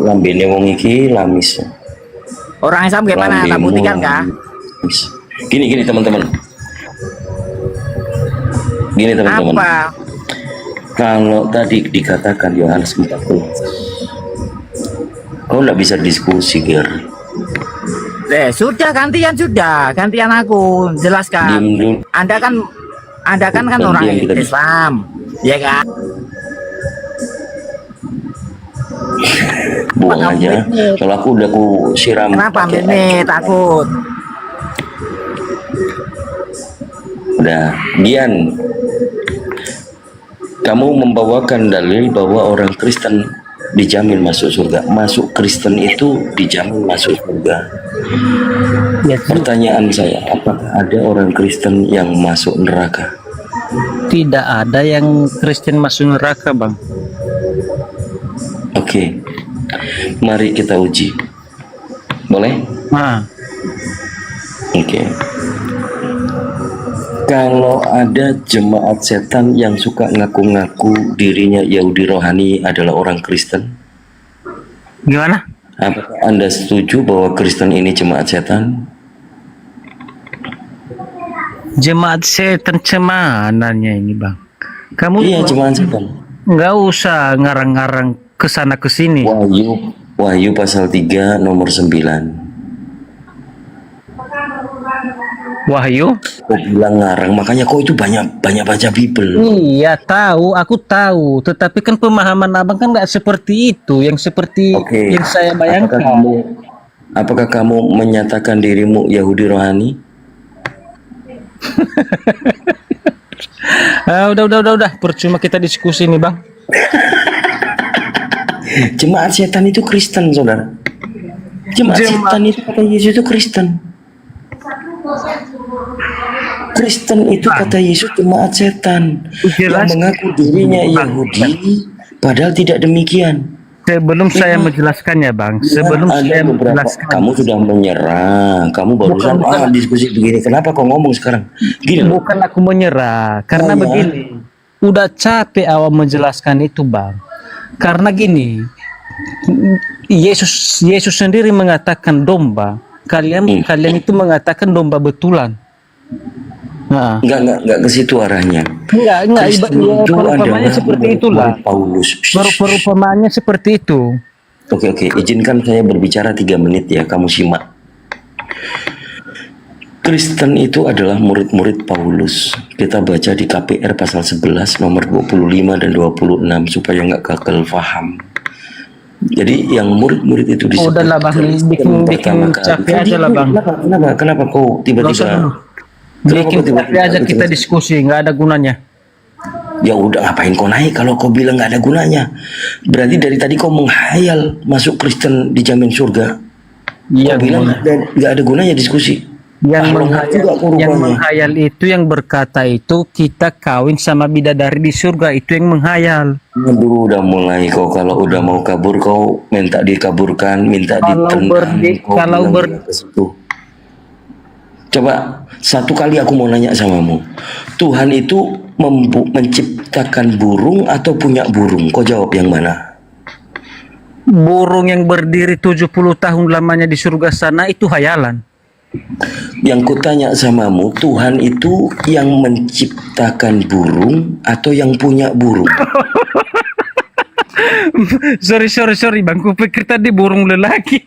Lambene wong iki lamis.
Orang Islam gimana? Tak
Lambemu
buktikan kah?
lamis. Gini teman-teman.
Apa?
Kalau tadi dikatakan Yohanes 14, kau nggak bisa diskusi, Ger.
Sudah gantian aku jelaskan.
Diam dulu.
Anda kan
Diam,
orang
kita-
Islam, ya kan?
Buang
Kenapa
aja.
menit?
Kalau aku udah siram.
Kenapa
pakai
ini
air.
takut?
Udah, Dian. Kamu membawakan dalil bahwa orang Kristen dijamin masuk surga. Masuk Kristen itu dijamin masuk surga.
Ya,
Pertanyaan saya, apakah ada orang Kristen yang masuk neraka?
tidak ada yang Kristen masuk neraka bang.
Oke, mari kita uji. Boleh?
Ah,
Oke. Kalau ada jemaat setan yang suka ngaku-ngaku dirinya Yahudi rohani adalah orang Kristen,
gimana?
apakah Anda setuju bahwa Kristen ini jemaat setan?
Jemaat setan cemananya ini bang. Kamu
Iya, jemaat setan.
nggak usah ngarang-ngarang kesana kesini.
Wahyu pasal 3 nomor 9.
Wahyu?
Kau bilang ngarang, makanya kau itu banyak baca Bible.
Iya tahu, aku tahu. Tetapi kan pemahaman abang kan nggak seperti itu. Yang seperti
Oke.
yang saya
Apakah
bayangkan.
apakah kamu menyatakan dirimu Yahudi rohani?
Udah. Percuma kita diskusi nih bang.
Jemaat setan itu Kristen, saudara. Jemaat setan itu kata Yesus itu Kristen. Kristen itu kata Yesus jemaat setan yang
Jelas.
mengaku dirinya Yahudi, padahal tidak demikian.
Sebelum saya menjelaskannya bang, sebelum
Ada
saya
beberapa,
menjelaskan,
kamu sudah menyerah. Kamu barusan diskusi begini. Kenapa kau ngomong sekarang? Gini loh.
bukan aku menyerah, karena
Oh, ya.
begini, udah capek awal menjelaskan itu bang. Karena gini, Yesus sendiri mengatakan domba, kalian itu mengatakan domba betulan. Nah,
Enggak ke situ arahnya.
enggak,
Kristen
ya,
itu
perumpamaannya
adalah
seperti itulah.
murid Paulus.
Perumpamaannya seperti itu.
Oke, izinkan saya berbicara 3 menit ya, kamu simak. Kristen itu adalah murid-murid Paulus. Kita baca di KPR pasal 11 nomor 25 dan 26 supaya nggak gagal paham. Jadi yang murid-murid itu disebut
Udahlah bang, bikin capek aja lah bang.
Kenapa kau tiba-tiba
Bikin capek aja kita diskusi, nggak ada gunanya.
Ya udah, ngapain kau naik kalau kau bilang nggak ada gunanya? Berarti dari tadi kau menghayal masuk Kristen dijamin surga.
Iya,
Kau bilang nggak ada gunanya diskusi.
Yang menghayal itu, yang berkata itu kita kawin sama bidadari di surga, itu yang menghayal.
Aduh, udah mulai kau, kalau udah mau kabur kau minta dikaburkan, minta ditendang. Coba satu kali aku mau nanya samamu, Tuhan itu menciptakan burung atau punya burung? Kau jawab yang mana?
Burung yang berdiri 70 tahun lamanya di surga sana itu hayalan.
Yang kutanya samamu, Tuhan itu yang menciptakan burung atau yang punya burung?
sorry bang, kupikir tadi burung lelaki.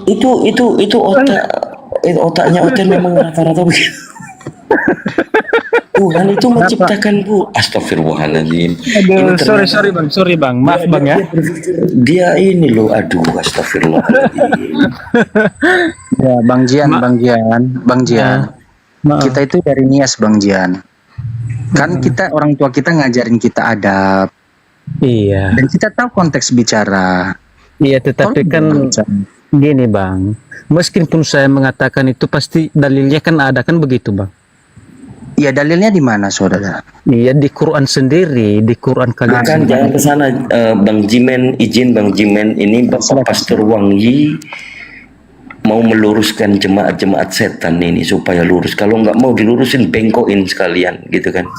itu otaknya Oten memang rata-rata begitu. Tuhan itu menciptakan Astagfirullahaladzim.
Sorry bang, maaf bang ya.
Dia ini loh, aduh, astagfirullahaladzim.
Ya, Bang Jian. Kita itu dari Nias, Bang Jian. Kan kita, orang tua kita ngajarin kita adab.
Iya.
Dan kita tahu konteks bicara.
Iya, tetapi kan gini bang, meskipun saya mengatakan itu pasti dalilnya kan ada, kan begitu bang.
Iya, dalilnya di mana, saudara?
Iya, di Quran sendiri, di Quran kalian.
Kan jangan ke sana, Bang Jimen, izin Bang Jimen, ini Bapak Pastor Wang Yi mau meluruskan jemaat-jemaat setan ini supaya lurus. Kalau nggak mau dilurusin, bengkokin sekalian, gitu kan?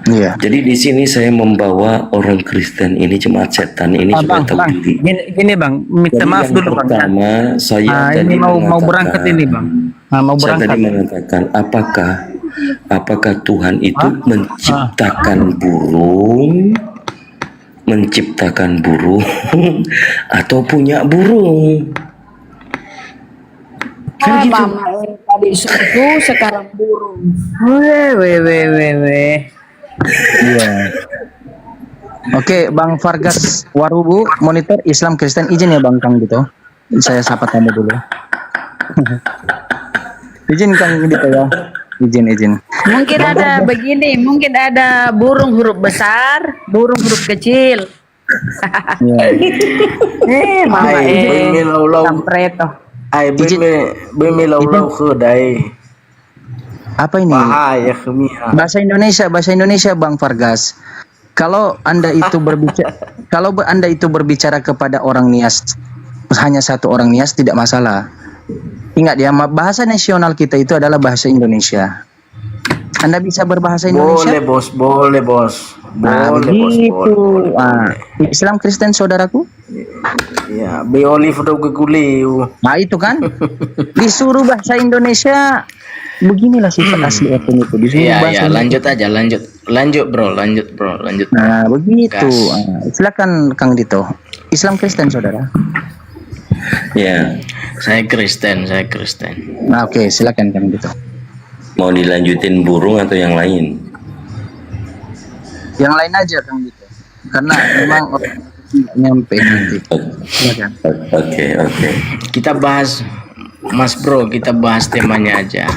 Iya.
Jadi di sini saya membawa orang Kristen ini jemaat setan ini supaya tahu
bang,
diri.
Gini bang, minta
Jadi
maaf
yang
dulu bang.
Pertama, saya tadi
ini mau berangkat ini bang. Mau
saya
berangkat.
tadi mengatakan apakah Tuhan itu menciptakan burung atau punya burung? Kan gitu.
Tadi susu, sekarang burung. Weh.
Iya. Oke, Bang Fargas Warubu, monitor Islam Kristen, izin ya Bang Kang gitu. Saya sapa tamu dulu. Izin Kang gitu ya. Izin.
Mungkin ada begini, mungkin ada burung huruf besar, burung huruf kecil. Mama Sampreto.
Ai beme lau ke dai.
Apa ini?
Bahaya kemiha.
Bahasa Indonesia Bang Fargas. Kalau Anda itu berbicara kepada orang Nias hanya satu orang nias tidak masalah. Ingat ya, bahasa nasional kita itu adalah bahasa Indonesia. Anda bisa berbahasa Indonesia?
Boleh bos.
Nah,
Boleh bos.
begitu.
Boleh.
Islam Kristen saudaraku?
Ya, beoli foto ke kuliu.
Nah, itu kan. Disuruh bahasa Indonesia. Beginilah sifat asli FM itu. Disuruh
Iya,
bahasa
ya, lanjut aja, lanjut bro.
Nah, begitu.
Gas.
Silakan Kang Dito. Islam Kristen saudara.
Ya,
Saya Kristen.
Nah, oke, silakan Kang Dito.
mau dilanjutin burung atau yang lain?
Yang lain aja Kang Dito. Karena memang nyampe nanti. Silakan.
Oke.
Kita bahas, Mas Bro, kita bahas temanya aja.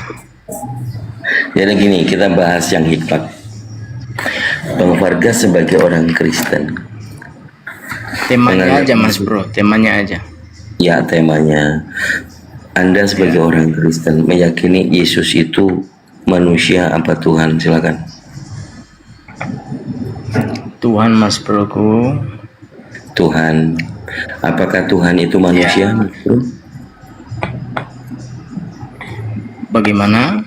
Jadi gini, kita bahas yang hikmat. Bang Vargas sebagai orang Kristen.
Temanya aja Mas Bro, temanya aja.
Ya, temanya. Anda sebagai orang Kristen meyakini Yesus itu manusia apa Tuhan? Silakan.
Tuhan Mas Broku.
Tuhan. Apakah Tuhan itu manusia? Mas Bro?
Bagaimana?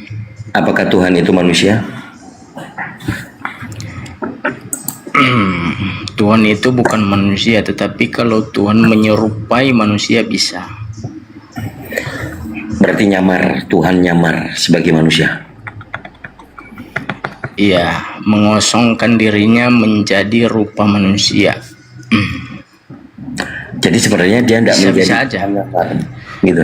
Apakah Tuhan itu manusia?
Tuhan itu bukan manusia, tetapi kalau Tuhan menyerupai manusia bisa.
Berarti Tuhan nyamar sebagai manusia.
Iya, mengosongkan dirinya menjadi rupa manusia.
Jadi sebenarnya dia tidak
Bisa
menjadi
aja.
nyamar, gitu.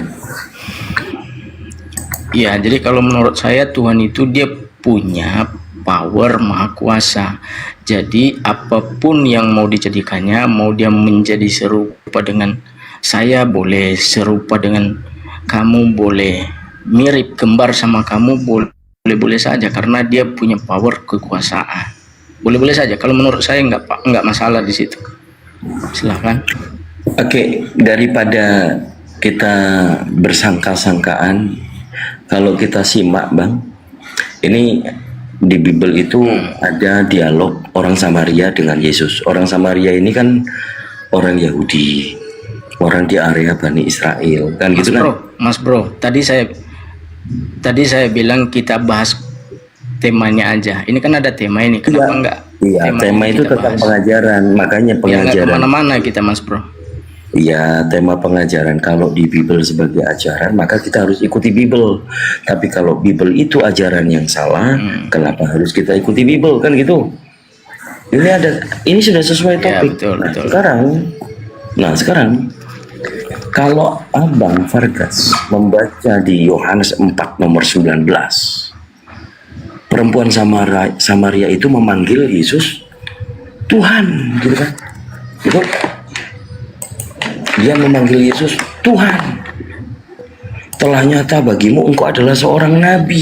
Iya, jadi kalau menurut saya Tuhan itu dia punya power maha kuasa. Jadi apapun yang mau dijadikannya, mau dia menjadi serupa dengan saya boleh, serupa dengan kamu boleh, mirip kembar sama kamu boleh saja karena dia punya power kekuasaan. Boleh saja. Kalau menurut saya nggak masalah di situ. Silakan.
Oke, daripada kita bersangka-sangkaan, kalau kita simak Bang, ini di Bible itu ada dialog orang Samaria dengan Yesus. Orang Samaria ini kan orang Yahudi, orang di area Bani Israel, kan gitu kan?
Mas Bro, tadi saya bilang kita bahas temanya aja. Ini kan ada tema ini, kenapa enggak?
Iya, tema itu
kita
tentang
bahas?
pengajaran, makanya
Ya nggak
pengajaran.
kemana-mana kita Mas Bro.
Iya, tema pengajaran. Kalau di Bible sebagai ajaran, maka kita harus ikuti Bible. Tapi kalau Bible itu ajaran yang salah, kenapa harus kita ikuti Bible, kan gitu? Ini sudah sesuai
Ya,
topik.
betul.
Sekarang kalau Abang Vargas membaca di Yohanes 4 nomor 19, perempuan Samaria itu memanggil Yesus Tuhan, gitu kan? Gitu. Dia memanggil Yesus Tuhan. Telah nyata bagimu engkau adalah seorang nabi.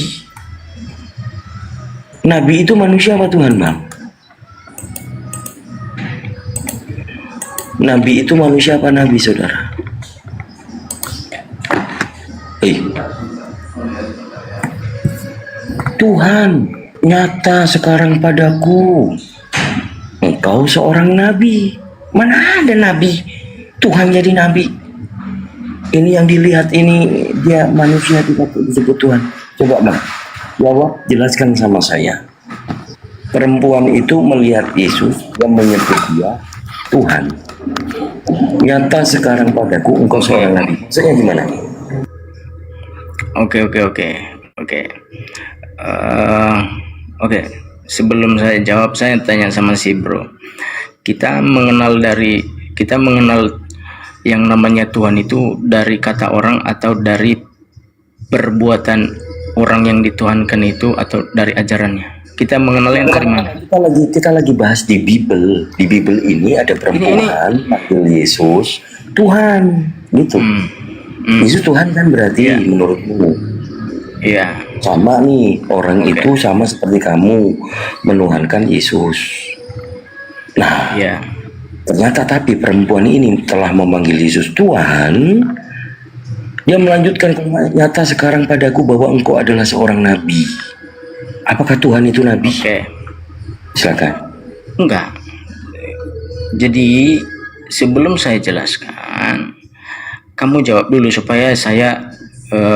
Nabi itu manusia apa Tuhan, Bang? Nabi itu manusia apa nabi, saudara? Tuhan nyata sekarang padaku, engkau seorang nabi. Mana ada nabi Tuhan jadi nabi? Ini yang dilihat ini dia manusia tidak disebut Tuhan. Coba Bang, jawab, jelaskan sama saya. Perempuan itu melihat Yesus yang menyebut dia Tuhan. Nyata sekarang padaku engkau seorang nabi. Maksudnya gimana?
Oke. Sebelum saya jawab, saya tanya sama si Bro. Kita mengenal yang namanya Tuhan itu dari kata orang atau dari perbuatan orang yang dituhankan itu atau dari ajarannya? Kita mengenal yang dari mana?
Kita lagi bahas di Bible. Di Bible ini ada perempuan panggil Yesus Tuhan, gitu. Yesus Tuhan kan berarti menurutmu?
Iya.
Sama nih, orang itu sama seperti kamu menuhankan Yesus. Nah, ternyata tapi perempuan ini telah memanggil Yesus Tuhan. Dia melanjutkan, nyata sekarang padaku bahwa engkau adalah seorang nabi. Apakah Tuhan itu nabi? Silakan.
Enggak. Jadi sebelum saya jelaskan, kamu jawab dulu supaya saya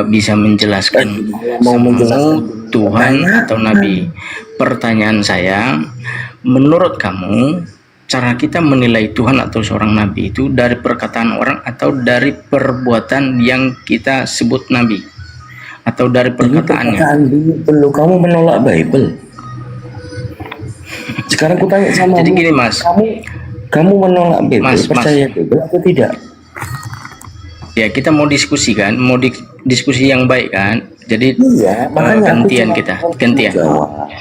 bisa menjelaskan kamu Tuhan atau Nabi. Pertanyaan saya, menurut kamu cara kita menilai Tuhan atau seorang Nabi itu dari perkataan orang atau dari perbuatan yang kita sebut Nabi, atau dari perkataannya?
Perlu kamu menolak Bible. Sekarang aku tanya sama
Jadi gini Mas,
kamu menolak Bible,
Mas.
percaya Bible atau tidak?
Ya kita mau diskusi kan, mau diskusi yang baik kan. Jadi
Iya, makanya
gantian kita, gantian.
Jawab.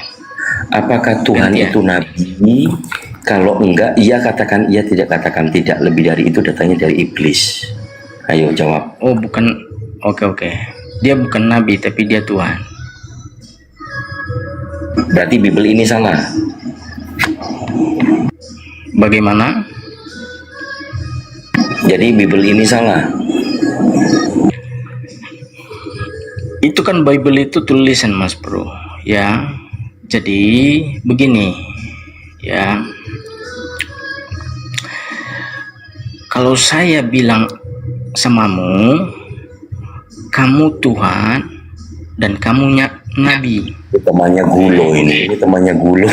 Apakah Tuhan
Gantian.
itu Nabi? Kalau enggak, iya katakan iya, tidak katakan tidak. Lebih dari itu datangnya dari iblis. Ayo jawab.
Oh bukan, oke. Dia bukan Nabi tapi dia Tuhan.
Berarti Bible ini salah.
Bagaimana?
Jadi Bible ini salah.
Itu kan Bible itu tulisan Mas Bro, ya. Jadi begini, ya. Kalau saya bilang samamu, kamu Tuhan dan kamunya Nabi.
Ini temannya gulo ini. Ini temannya gulo.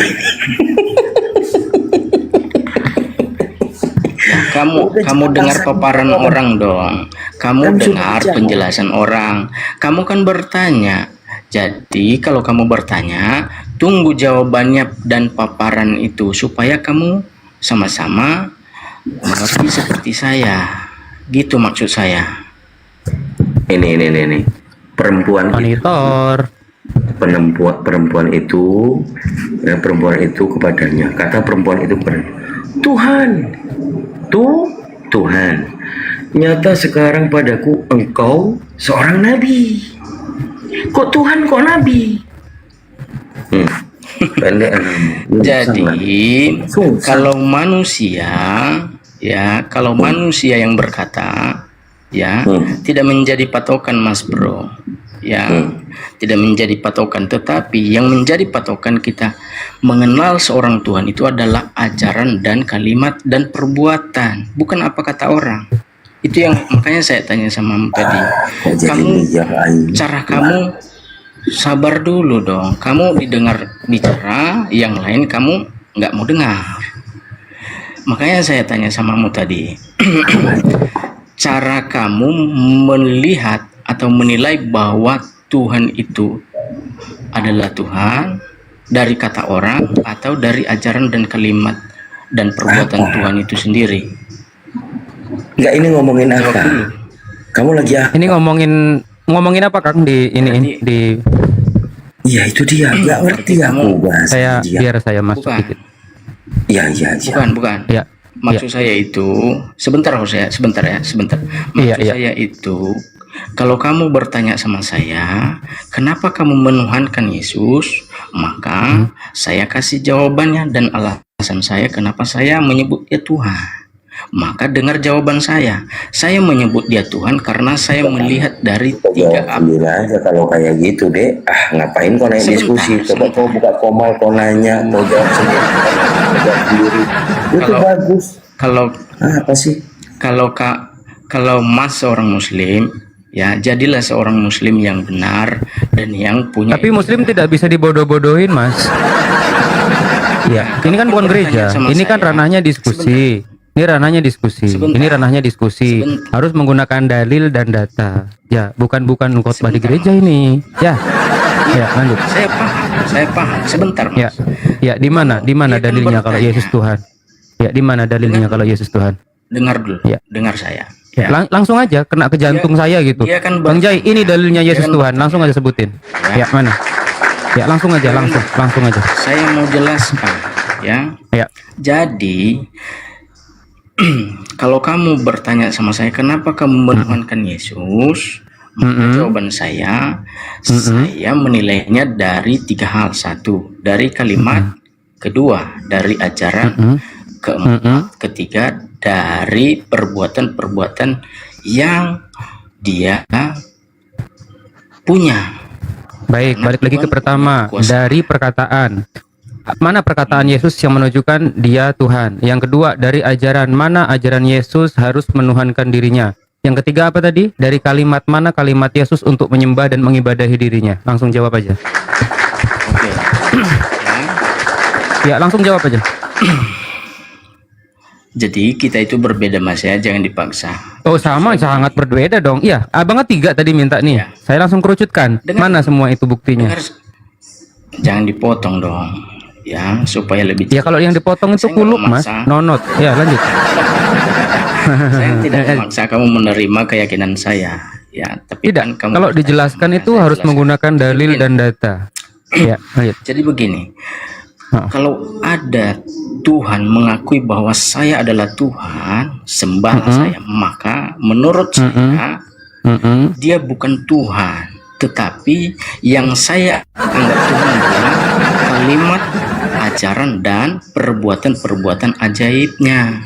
Kamu dengar paparan orang dong. Kamu dengar penjelasan orang. Kamu kan bertanya. Jadi kalau kamu bertanya, tunggu jawabannya dan paparan itu supaya kamu sama-sama mengerti seperti saya. Gitu maksud saya.
Ini. Perempuan
Monitor.
perempuan itu kepadanya, kata perempuan itu kepada Tuhan, nyata sekarang padaku engkau seorang nabi. Kok Tuhan kok nabi? Pendek.
Jadi
Susah.
kalau manusia yang berkata ya tidak menjadi patokan Mas Bro, ya tidak menjadi patokan, tetapi yang menjadi patokan kita mengenal seorang Tuhan itu adalah ajaran dan kalimat dan perbuatan, bukan apa kata orang. Itu yang makanya saya tanya sama tadi, cara kamu sabar dulu dong, kamu didengar bicara, yang lain kamu nggak mau dengar. Makanya saya tanya samamu tadi, cara kamu melihat atau menilai bahwa Tuhan itu adalah Tuhan dari kata orang atau dari ajaran dan kalimat dan perbuatan Tuhan itu sendiri.
Enggak, ini ngomongin
Jawab
apa?
dulu.
Kamu lagi apa?
Ini ngomongin apa Kang di ini di
Iya itu dia, nggak ngerti aku bahasa
saya
dia.
biar saya masuk
Bukan.
dikit.
Iya.
Bukan.
Ya.
Maksud saya itu sebentar. Maksud
Iya.
saya itu, kalau kamu bertanya sama saya, kenapa kamu menuhankan Yesus, maka saya kasih jawabannya dan alasan saya kenapa saya menyebut dia Tuhan. Maka dengar jawaban saya. Saya menyebut dia Tuhan karena saya melihat dari tiga
Jawab aja kalau kayak gitu deh. Ngapain kau naik diskusi? Coba kau buka komal, kau nanya, kau jawab sendiri. Jawab sendiri. Itu bagus. Apa sih?
Kalau Mas seorang Muslim, ya jadilah seorang Muslim yang benar dan yang punya.
Tapi Muslim tidak bisa dibodoh-bodohin, Mas. Iya, ini kan bukan gereja. Ini kan ranahnya diskusi. Ini ranahnya diskusi. Ini ranahnya diskusi. Harus menggunakan dalil dan data. Ya, bukan khotbah di gereja ini. Ya. Ya, lanjut.
Saya paham. Sebentar, Mas.
Ya, di mana dalilnya kalau Yesus Tuhan? Ya, di mana dalilnya kalau Yesus Tuhan?
Dengar dulu.
Ya.
Dengar saya.
Ya, langsung aja kena ke jantung saya gitu.
dia kan
Bang Jai, ini dalilnya Yesus
kan
Tuhan. Langsung aja sebutin. Ya, mana? Ya, langsung aja.
Saya mau jelaskan, ya.
Ya.
Jadi kalau kamu bertanya sama saya kenapa kamu menuhankan Yesus, maka jawaban saya menilainya dari tiga hal. Satu, dari kalimat. Kedua, dari ajaran. Keempat, ketiga, dari perbuatan-perbuatan yang dia punya.
Baik, balik lagi ke pertama, dari perkataan. Mana perkataan Yesus yang menunjukkan dia Tuhan? Yang kedua, dari ajaran. Mana ajaran Yesus harus menuhankan dirinya? Yang ketiga apa tadi? Dari kalimat mana kalimat Yesus untuk menyembah dan mengibadahi dirinya? Langsung jawab aja.
Oke.
Ya, langsung jawab aja.
Jadi kita itu berbeda Mas ya, jangan dipaksa.
Oh sama, sangat berbeda dong. Iya, abang ketiga tadi minta nih.
Ya.
Saya langsung kerucutkan. Mana semua itu buktinya?
Dengar, jangan dipotong dong, ya supaya lebih.
Ya kalau yang dipotong itu
Saya nggak
kuluk mas,
memaksa.
nonot. Ya lanjut.
Saya tidak memaksa kamu menerima keyakinan saya, ya. Tapi
Tidak.
kan kamu
Kalau
bertanya,
dijelaskan
maka
itu
saya
harus
jelaskan.
menggunakan dalil
Begini.
dan data. Ya, lanjut.
Jadi begini,
Hah.
kalau ada Tuhan mengakui bahwa saya adalah Tuhan, sembahlah saya, maka menurut saya
Mm-mm.
dia bukan Tuhan, tetapi yang saya anggap Tuhan adalah kalimat, ajaran, dan perbuatan-perbuatan ajaibnya.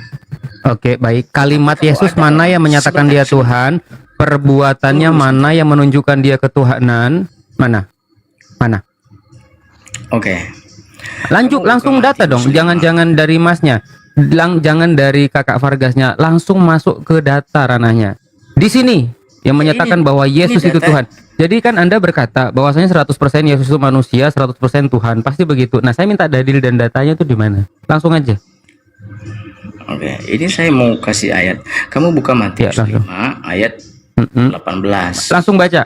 Oke, baik. Kalimat
Kalau
Yesus
ada
mana yang menyatakan dia
sebenarnya-
Tuhan? Perbuatannya mana yang menunjukkan dia ketuhanan? Mana? Mana?
Oke.
Lanjut,
Kamu
langsung
buka
data dong.
Matius 5.
Jangan dari masnya. Jangan dari kakak Vargasnya. Langsung masuk ke data ranahnya. Di sini yang menyatakan
ini-
bahwa Yesus
ini
itu
data.
Tuhan. Jadi kan Anda berkata bahwasanya 100% Yesus itu manusia, 100% Tuhan. Pasti begitu. Nah, saya minta dalil dan datanya itu di mana? Langsung aja.
Oke, ini saya mau kasih ayat. Kamu buka Matius
Ya, langsung.
5 ayat
Mm-mm.
18.
Langsung baca.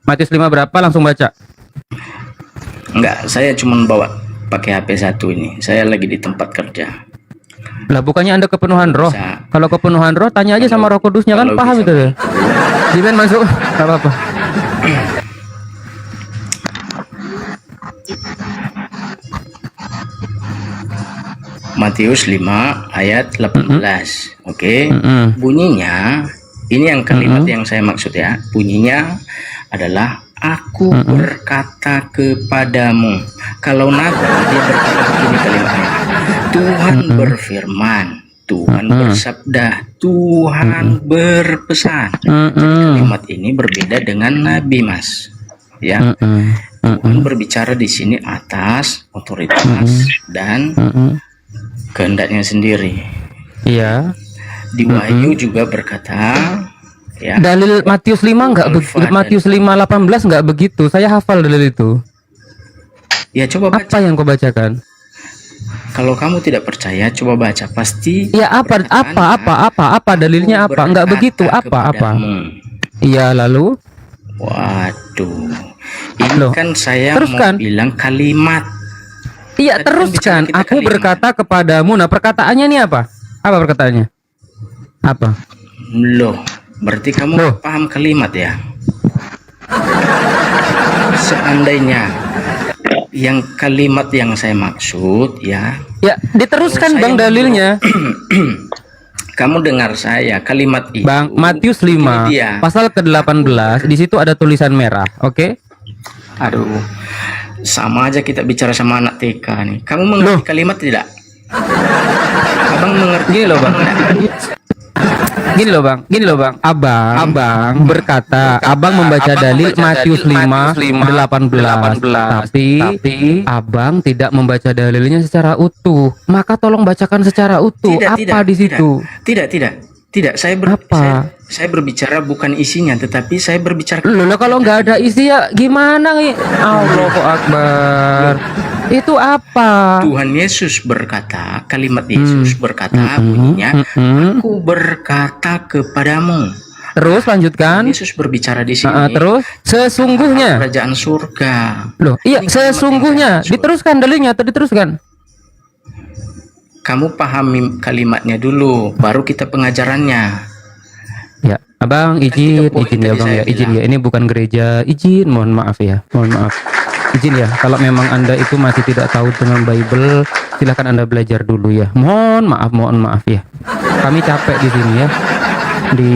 Matius 5 berapa? Langsung baca.
Enggak, saya cuma bawa pakai HP satu ini. Saya lagi di tempat kerja.
Lah bukannya Anda kepenuhan roh?
Bisa.
Kalau kepenuhan roh tanya aja sama Roh Kudusnya kan
Kalau
paham
bisa
itu ya. Jiben masuk. Enggak apa-apa.
Matius 5 ayat 18. Oke.
Mm-mm.
Bunyinya ini yang kalimat yang saya maksud ya. Bunyinya adalah aku berkata kepadamu. Kalau nabi dia berkata begini kalimatnya. Tuhan berfirman, Tuhan bersabda, Tuhan berpesan. Kalimat ini berbeda dengan nabi, Mas. Ya.
Mm-mm.
Tuhan berbicara di sini atas otoritas dan kehendaknya sendiri.
Iya.
Di Wahyu juga berkata, ya.
Dalil Matius 5 enggak
Alfa dan-
Matius 5:18 enggak begitu. Saya hafal dalil itu.
Ya coba baca.
Apa yang kau bacakan?
Kalau kamu tidak percaya, coba baca. Pasti.
Ya apa dalilnya
Aku
apa? Enggak
berkata
begitu. Apa?
kepadamu.
Iya, lalu
Waduh. Ini
Loh,
kan saya
teruskan.
mau bilang kalimat.
iya
Tadi kan
teruskan.
bicara kita
Aku
kalimat.
berkata kepadamu. Nah, perkataannya ini apa? Apa perkataannya? Apa?
Loh, berarti kamu
Loh.
paham kalimat ya? Seandainya yang kalimat yang saya maksud ya,
Ya, diteruskan
Kalau
Bang
saya
dalilnya.
kamu dengar saya kalimat itu.
Bang, Matius 5
ini dia.
pasal ke-18 di situ ada tulisan merah, oke?
Aduh, sama aja kita bicara sama anak TK nih. Kamu mengerti kalimat tidak? Abang mengerti?
Gini loh, Bang.
Enggak?
Gini loh bang, abang berkata, abang membaca dalil Matius 5:18, tapi abang tidak membaca dalilnya secara utuh. Maka tolong bacakan secara utuh. Apa di situ?
Tidak. Saya berbicara bukan isinya, tetapi saya berbicara.
Loh, kalau nggak ada isi ya gimana nih? Allahu Akbar. Itu apa?
Tuhan Yesus berkata, kalimat Yesus berkata bunyinya, aku berkata kepadamu.
Terus lanjutkan.
Yesus berbicara di sini.
Terus sesungguhnya.
Kerajaan surga.
Loh, iya
Ini kalimat
sesungguhnya.
yang saya maksud.
Diteruskan dalilnya atau diteruskan?
Kamu pahami kalimatnya dulu, baru kita pengajarannya.
Ya, abang izin
poin
ya
tadi
bang
saya
ya, izin
bilang.
ya. Ini bukan gereja, izin. Mohon maaf ya, mohon maaf. Izin ya. Kalau memang anda itu masih tidak tahu dengan Bible, silahkan anda belajar dulu ya. Mohon maaf ya. Kami capek di sini ya, di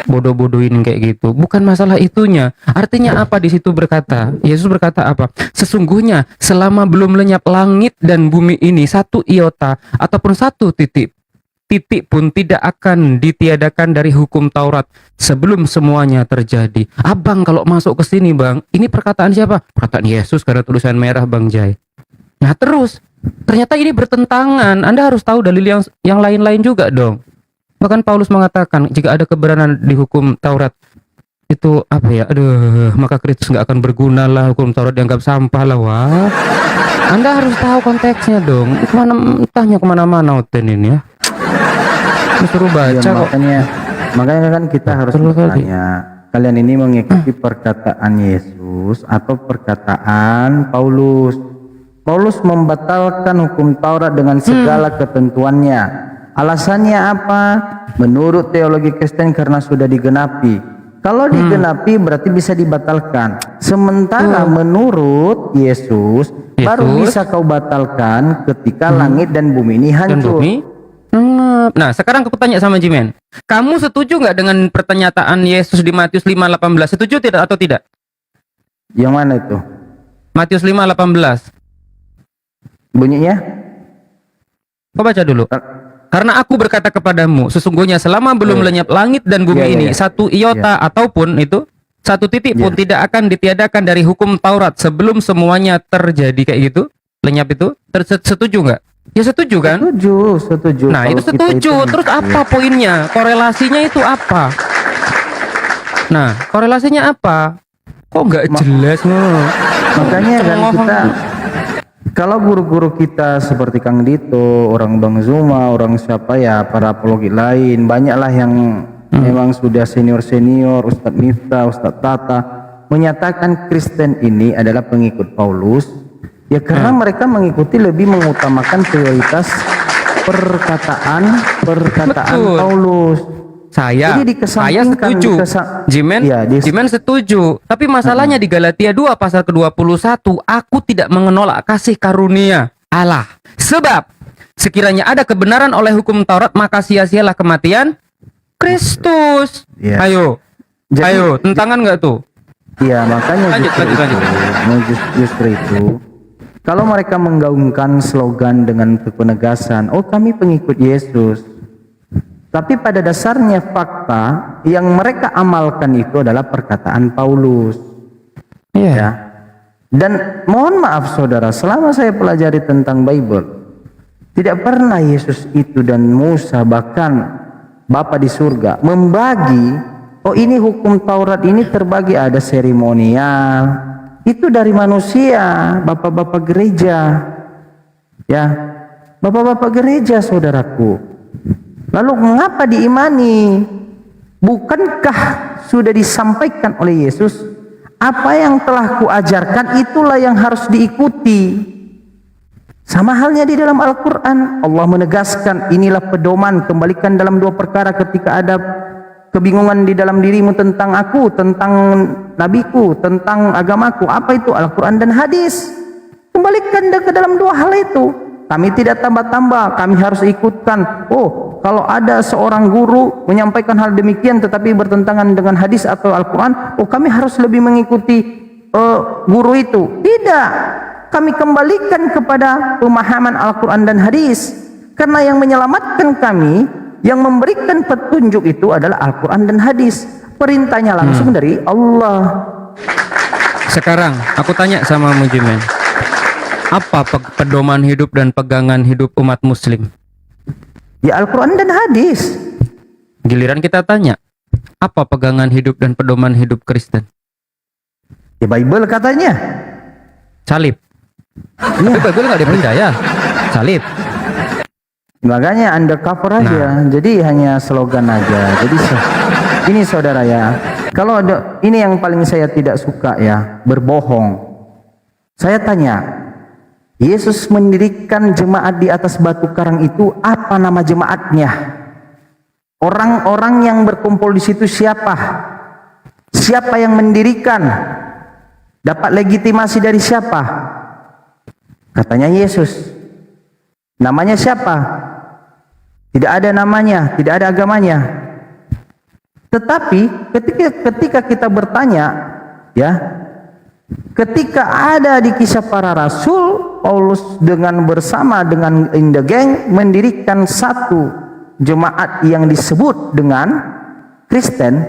bodoh-bodohin kayak gitu. Bukan masalah itunya. Artinya apa di situ berkata? Yesus berkata apa? Sesungguhnya selama belum lenyap langit dan bumi ini, satu iota ataupun satu titik pun tidak akan ditiadakan dari hukum Taurat sebelum semuanya terjadi. Abang kalau masuk ke sini bang, ini perkataan siapa? Perkataan Yesus karena tulisan merah bang Jai. Nah terus, ternyata ini bertentangan. Anda harus tahu dalil yang lain-lain juga dong. Bahkan Paulus mengatakan jika ada kebenaran di hukum Taurat itu apa ya? Aduh, maka Kristus nggak akan berguna lah, hukum Taurat dianggap sampah lah. Wah, Anda harus tahu konteksnya dong. Entahnya kemana-mana Oten ini ya. Disuruh baca
Ya,
kok.
makanya kan kita harus
Betul kali.
bertanya, kalian ini mengikuti perkataan Yesus atau perkataan Paulus? Paulus membatalkan hukum Taurat dengan segala ketentuannya. Alasannya apa? Menurut teologi Kristen karena sudah digenapi. Kalau digenapi berarti bisa dibatalkan. Sementara menurut Yesus baru bisa kau batalkan ketika langit dan bumi ini
Dan
hancur.
bumi. Nah, sekarang aku tanya sama Jimen. Kamu setuju nggak dengan pernyataan Yesus di Matius 5:18? Setuju tidak atau tidak?
Yang mana itu?
Matius 5:18.
Bunyinya?
Kau baca dulu. Karena aku berkata kepadamu, sesungguhnya selama belum lenyap langit dan bumi
Iya,
ini,
iya.
satu iota ataupun itu, satu titik pun tidak akan ditiadakan dari hukum Taurat sebelum semuanya terjadi kayak gitu, lenyap itu. Setuju nggak? Ya setuju kan?
Setuju.
Nah,
Kalau
itu
kita
setuju. Terus apa poinnya? Korelasinya itu apa? Nah, korelasinya apa? Kok nggak jelas?
Makanya kan kita, kalau guru-guru kita seperti Kang Dito, orang Bang Zuma, orang siapa ya, para apologi lain, banyaklah yang memang sudah senior-senior, Ustadz Miftah, Ustadz Tata, menyatakan Kristen ini adalah pengikut Paulus, ya karena mereka mengikuti lebih mengutamakan prioritas perkataan
Betul.
Paulus.
Saya
Jadi dikesampingkan,
setuju. Jimen,
Iya,
Jimen setuju. Tapi masalahnya di Galatia 2 pasal ke-21, aku tidak menolak kasih karunia Allah. Sebab sekiranya ada kebenaran oleh hukum Taurat, maka sia-sialah kematian Kristus.
Iya.
Ayo.
Jadi-
Ayo, tentangan nggak tuh?
Iya, makanya
Lanjut.
justru itu. Kalau mereka menggaungkan slogan dengan penegasan, oh kami pengikut Yesus. Tapi pada dasarnya fakta yang mereka amalkan itu adalah perkataan Paulus.
Iya.
Ya. Dan mohon maaf saudara, selama saya pelajari tentang Bible, tidak pernah Yesus itu dan Musa bahkan Bapa di surga membagi, oh ini hukum Taurat ini terbagi ada seremonial, itu dari manusia, bapak-bapak gereja, ya, bapak-bapak gereja saudaraku. Lalu mengapa diimani? Bukankah sudah disampaikan oleh Yesus, apa yang telah kuajarkan itulah yang harus diikuti. Sama halnya di dalam Al-Quran, Allah menegaskan inilah pedoman, kembalikan dalam dua perkara ketika ada kebingungan di dalam dirimu tentang aku, tentang nabiku, tentang agamaku. Apa itu? Al-Quran dan hadis. Kembalikan ke dalam dua hal itu. Kami tidak tambah-tambah, kami harus ikutkan. Oh, kalau ada seorang guru menyampaikan hal demikian tetapi bertentangan dengan hadis atau Al-Quran, oh kami harus lebih mengikuti guru itu. Tidak, kami kembalikan kepada pemahaman Al-Quran dan hadis. Karena yang menyelamatkan kami, yang memberikan petunjuk itu adalah Al-Quran dan hadis. Perintahnya langsung dari Allah.
Sekarang aku tanya sama Mujimen, apa pedoman hidup dan pegangan hidup umat muslim?
Ya Al-Quran dan hadis.
Giliran kita tanya, apa pegangan hidup dan pedoman hidup Kristen?
Ya Bible katanya.
Salib. Tapi Bible nggak dipercaya. Salib.
Makanya undercover aja. Jadi hanya slogan aja. Jadi ini saudara ya. Kalau ada, ini yang paling saya tidak suka ya, berbohong. Saya tanya, Yesus mendirikan jemaat di atas batu karang itu, apa nama jemaatnya? Orang-orang yang berkumpul di situ siapa? Siapa yang mendirikan? Dapat legitimasi dari siapa? Katanya Yesus. Namanya siapa? Tidak ada namanya, tidak ada agamanya. Tetapi ketika kita bertanya, ya, ketika ada di Kisah Para Rasul, Paulus bersama dengan in the gang mendirikan satu jemaat yang disebut dengan Kristen.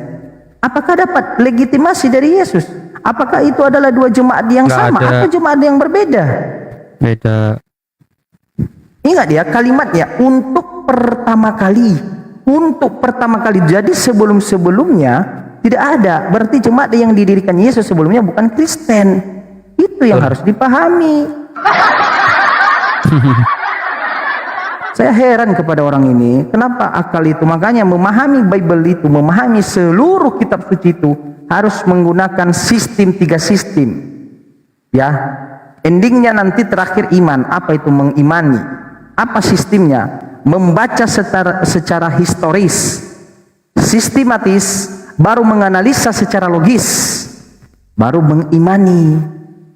Apakah dapat legitimasi dari Yesus? Apakah itu adalah dua jemaat yang
Nggak
sama
ada.
atau jemaat yang berbeda?
Beda.
Ingat ya kalimatnya, untuk pertama kali. untuk pertama kali. Jadi sebelum-sebelumnya tidak ada. Berarti jemaat yang didirikan Yesus sebelumnya bukan Kristen. Itu yang harus dipahami. Saya heran kepada orang ini, kenapa akal itu. Makanya memahami Bible itu, memahami seluruh kitab suci itu harus menggunakan sistem, 3 sistem. Ya, endingnya nanti terakhir iman. Apa itu mengimani? Apa sistemnya? Membaca secara historis, sistematis, baru menganalisa secara logis, baru mengimani.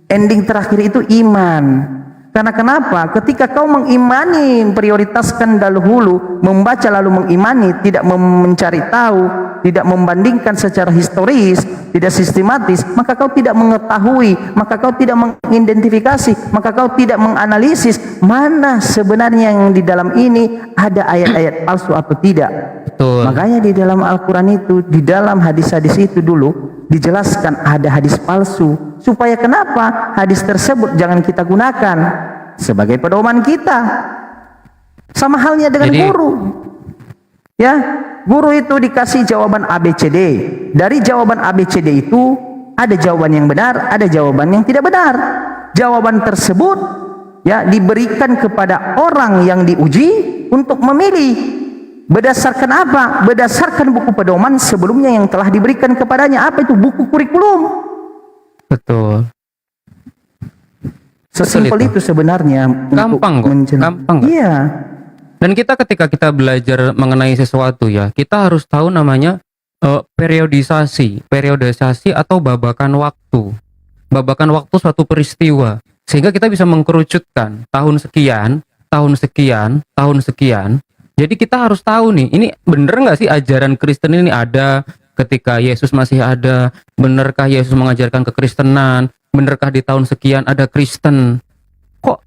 Ending terakhir itu iman. Karena kenapa? Ketika kau mengimani, prioritaskan dahulu, membaca lalu mengimani, tidak mencari tahu, tidak membandingkan secara historis, tidak sistematis, maka kau tidak mengetahui, maka kau tidak mengidentifikasi, maka kau tidak menganalisis mana sebenarnya yang di dalam ini ada ayat-ayat palsu atau tidak.
Betul.
Makanya di dalam Al-Quran itu, di dalam hadis-hadis itu dulu dijelaskan ada hadis palsu. Supaya kenapa? Hadis tersebut jangan kita gunakan sebagai pedoman kita. Sama halnya dengan guru. Ya, guru itu dikasih jawaban ABCD. Dari jawaban ABCD itu ada jawaban yang benar, ada jawaban yang tidak benar. Jawaban tersebut ya diberikan kepada orang yang diuji untuk memilih. Berdasarkan apa? Berdasarkan buku pedoman sebelumnya yang telah diberikan kepadanya. Apa itu? Buku kurikulum.
Betul.
Sesimpel itu sebenarnya.
Gampang kok. Gampang kok.
Iya.
Dan kita ketika kita belajar mengenai sesuatu ya, kita harus tahu namanya periodisasi atau babakan waktu. Babakan waktu suatu peristiwa. Sehingga kita bisa mengkerucutkan tahun sekian. Jadi kita harus tahu nih, ini bener nggak sih ajaran Kristen ini ada ketika Yesus masih ada? Benerkah Yesus mengajarkan kekristenan? Benerkah di tahun sekian ada Kristen? Kok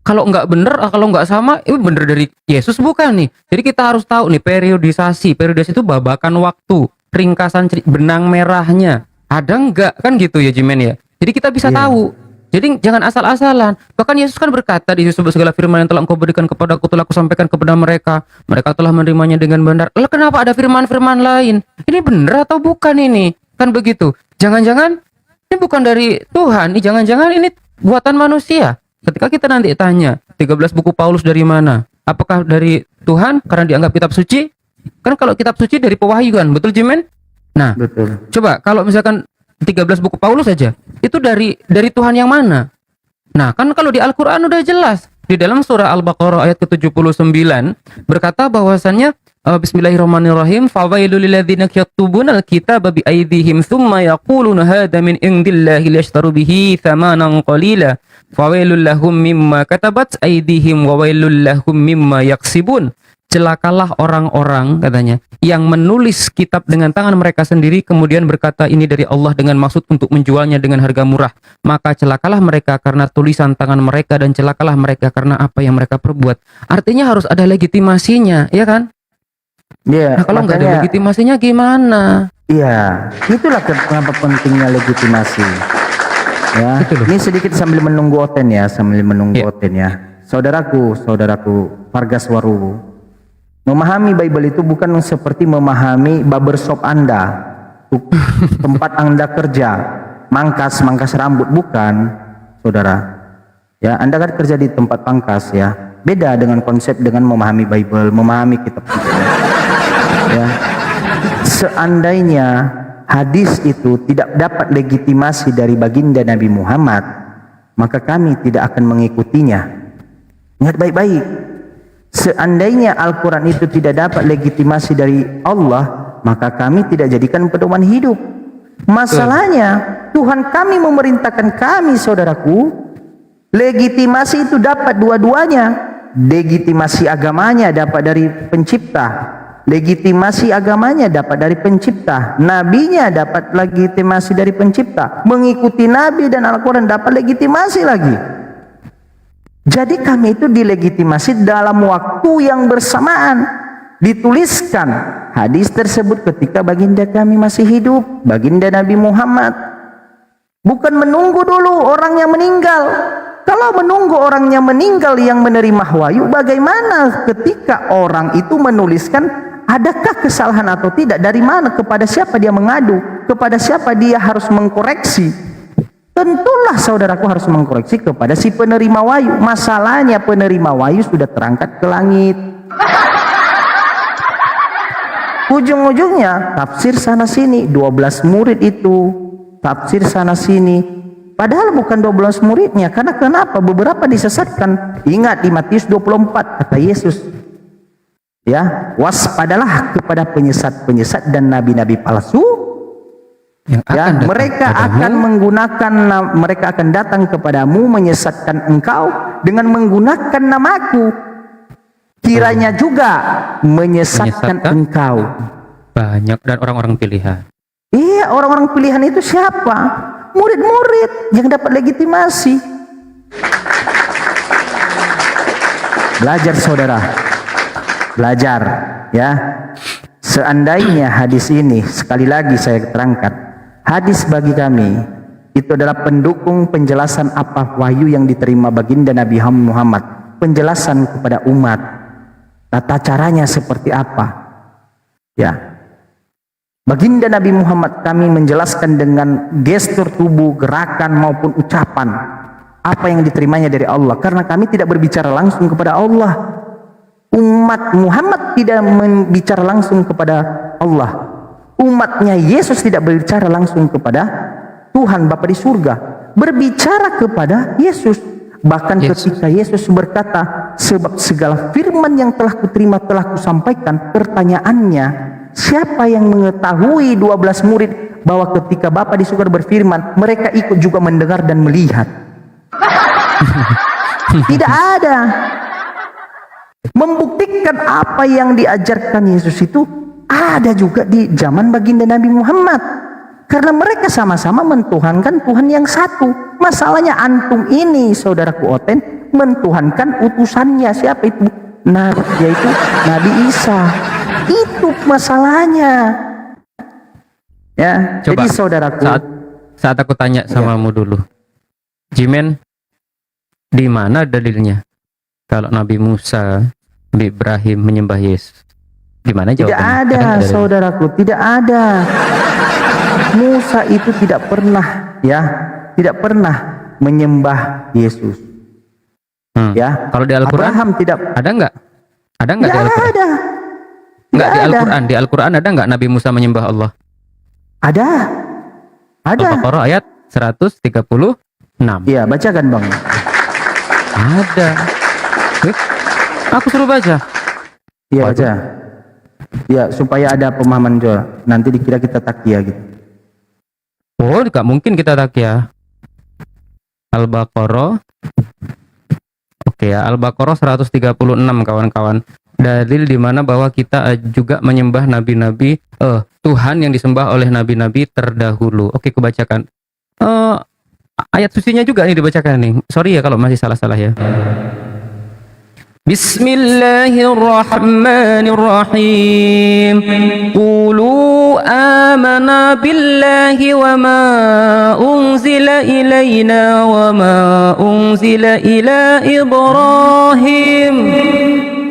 kalau nggak bener, kalau nggak sama, itu bener dari Yesus bukan nih? Jadi kita harus tahu nih periodisasi itu babakan waktu, ringkasan benang merahnya ada nggak, kan gitu ya Jimen ya? Jadi kita bisa tahu. Jadi jangan asal-asalan. Bahkan Yesus kan berkata di segala firman yang telah engkau berikan kepadaku telah kusampaikan kepada mereka. Mereka telah menerimanya dengan benar. Lalu kenapa ada firman-firman lain? Ini benar atau bukan ini? Kan begitu. Jangan-jangan ini bukan dari Tuhan. Jangan-jangan ini buatan manusia. Ketika kita nanti tanya 13 buku Paulus dari mana? Apakah dari Tuhan karena dianggap kitab suci? Kan kalau kitab suci dari pewahyuan. Betul Jimen? Nah,
betul.
Coba kalau misalkan 13 buku Paulus saja itu dari Tuhan yang mana? Nah, kan kalau di Al-Qur'an udah jelas. Di dalam surah Al-Baqarah ayat ke-79 berkata bahwasannya bismillahirrahmanirrahim fawailul lilladzina yaktubuna al-kitaba bi aydihim thumma yaquluna hadza min indillahi liyashtaru bihi thamanan qalila fawailul lahum mimma katabat aydihim wa wailul lahum mimma yaksibun. Celakalah orang-orang katanya yang menulis kitab dengan tangan mereka sendiri kemudian berkata ini dari Allah dengan maksud untuk menjualnya dengan harga murah. Maka celakalah mereka karena tulisan tangan mereka dan celakalah mereka karena apa yang mereka perbuat. Artinya harus ada legitimasinya, ya kan?
Iya.
Nah, kalau nggak ada legitimasinya gimana?
Iya, itulah kenapa pentingnya legitimasi. Ya, ini sedikit sambil menunggu Oten ya, Oten ya. Saudaraku, Vargas Waruwu. Memahami Bible itu bukan seperti memahami barbershop Anda, tempat Anda kerja, mangkas rambut, bukan, saudara. Ya, Anda kan kerja di tempat pangkas ya. Beda dengan konsep dengan memahami Bible, memahami kitab suci. Ya. Seandainya hadis itu tidak dapat legitimasi dari baginda Nabi Muhammad, maka kami tidak akan mengikutinya. Ingat baik-baik. Seandainya Al-Quran itu tidak dapat legitimasi dari Allah, maka kami tidak jadikan pedoman hidup. Masalahnya Tuhan kami memerintahkan kami, saudaraku, legitimasi itu dapat dua-duanya. Legitimasi agamanya dapat dari pencipta, legitimasi agamanya dapat dari pencipta, nabinya dapat legitimasi dari pencipta, mengikuti nabi dan Al-Quran dapat legitimasi lagi. Jadi kami itu dilegitimasi dalam waktu yang bersamaan. Dituliskan hadis tersebut ketika baginda kami masih hidup, baginda Nabi Muhammad. Bukan menunggu dulu orang yang meninggal. Kalau menunggu orangnya meninggal yang menerima wahyu, bagaimana ketika orang itu menuliskan
adakah kesalahan atau tidak, dari mana, kepada siapa dia mengadu, kepada siapa dia harus mengkoreksi. Tentulah saudaraku harus mengkoreksi kepada si penerima wahyu. Masalahnya penerima wahyu sudah terangkat ke langit. Ujung-ujungnya tafsir sana sini, 12 murid itu tafsir sana sini, padahal bukan 12 muridnya. Karena kenapa? Beberapa disesatkan. Ingat di Matius 24 kata Yesus, ya, waspadalah kepada penyesat-penyesat dan nabi-nabi palsu
yang
ya,
akan datang
mereka
kepadamu.
akan menggunakan, mereka akan datang kepadamu menyesatkan engkau dengan menggunakan namaku, kiranya juga menyesatkan engkau.
Banyak, dan orang-orang pilihan.
Iya, orang-orang pilihan itu siapa? Murid-murid yang dapat legitimasi. Belajar saudara, belajar ya. Seandainya hadis ini, sekali lagi saya terangkan, hadis bagi kami itu adalah pendukung penjelasan apa wahyu yang diterima baginda Nabi Muhammad, penjelasan kepada umat tata caranya seperti apa ya. Baginda Nabi Muhammad kami menjelaskan dengan gestur tubuh, gerakan maupun ucapan apa yang diterimanya dari Allah, karena kami tidak berbicara langsung kepada Allah. Umat Muhammad tidak berbicara langsung kepada Allah. Umatnya Yesus tidak berbicara langsung kepada Tuhan Bapa di surga, berbicara kepada Yesus. Bahkan ketika Yesus berkata, sebab segala firman yang telah kuterima telah kusampaikan, pertanyaannya, siapa yang mengetahui 12 murid bahwa ketika Bapa di surga berfirman, mereka ikut juga mendengar dan melihat? Tidak ada. Membuktikan apa yang diajarkan Yesus itu ada juga di zaman baginda Nabi Muhammad, karena mereka sama-sama mentuhankan Tuhan yang satu. Masalahnya antum ini saudaraku Oten mentuhankan utusannya, siapa itu? Nabi, yaitu Nabi Isa. Itu masalahnya ya.
Coba,
jadi saudaraku,
saat aku tanya samamu dulu, Jimen, di mana dalilnya kalau Nabi Musa, Nabi Ibrahim menyembah Yesus? Di mana jawabannya?
tidak ada saudaraku, tidak ada. Musa itu tidak pernah ya, tidak pernah menyembah Yesus. Ya,
kalau di Al-Quran
Abraham tidak
ada nggak? Ada nggak di
tidak
Al-Quran?
ada.
Nggak di
Tidak ada.
Al-Quran. Di Al-Quran ada nggak Nabi Musa menyembah Allah?
Ada. Ada.
Al-Baqarah ayat 136.
Iya, bacakan Bang.
Ada. Aku suruh baca.
Iya, baca. Ya, supaya ada pemahaman juga. Nanti dikira kita takia gitu.
Oh, nggak mungkin kita takia. Al-Baqarah. Oke ya, Al-Baqarah 136 kawan-kawan. Dalil di mana bahwa kita juga menyembah nabi-nabi, Tuhan yang disembah oleh nabi-nabi terdahulu. Oke, kebacakan. Ayat sucinya juga nih dibacakan nih. Sorry ya kalau masih salah-salah ya. Bismillahirrahmanirrahim. Qulu amana billahi wa ma unzila ilaina wa ma unzila ila Ibrahim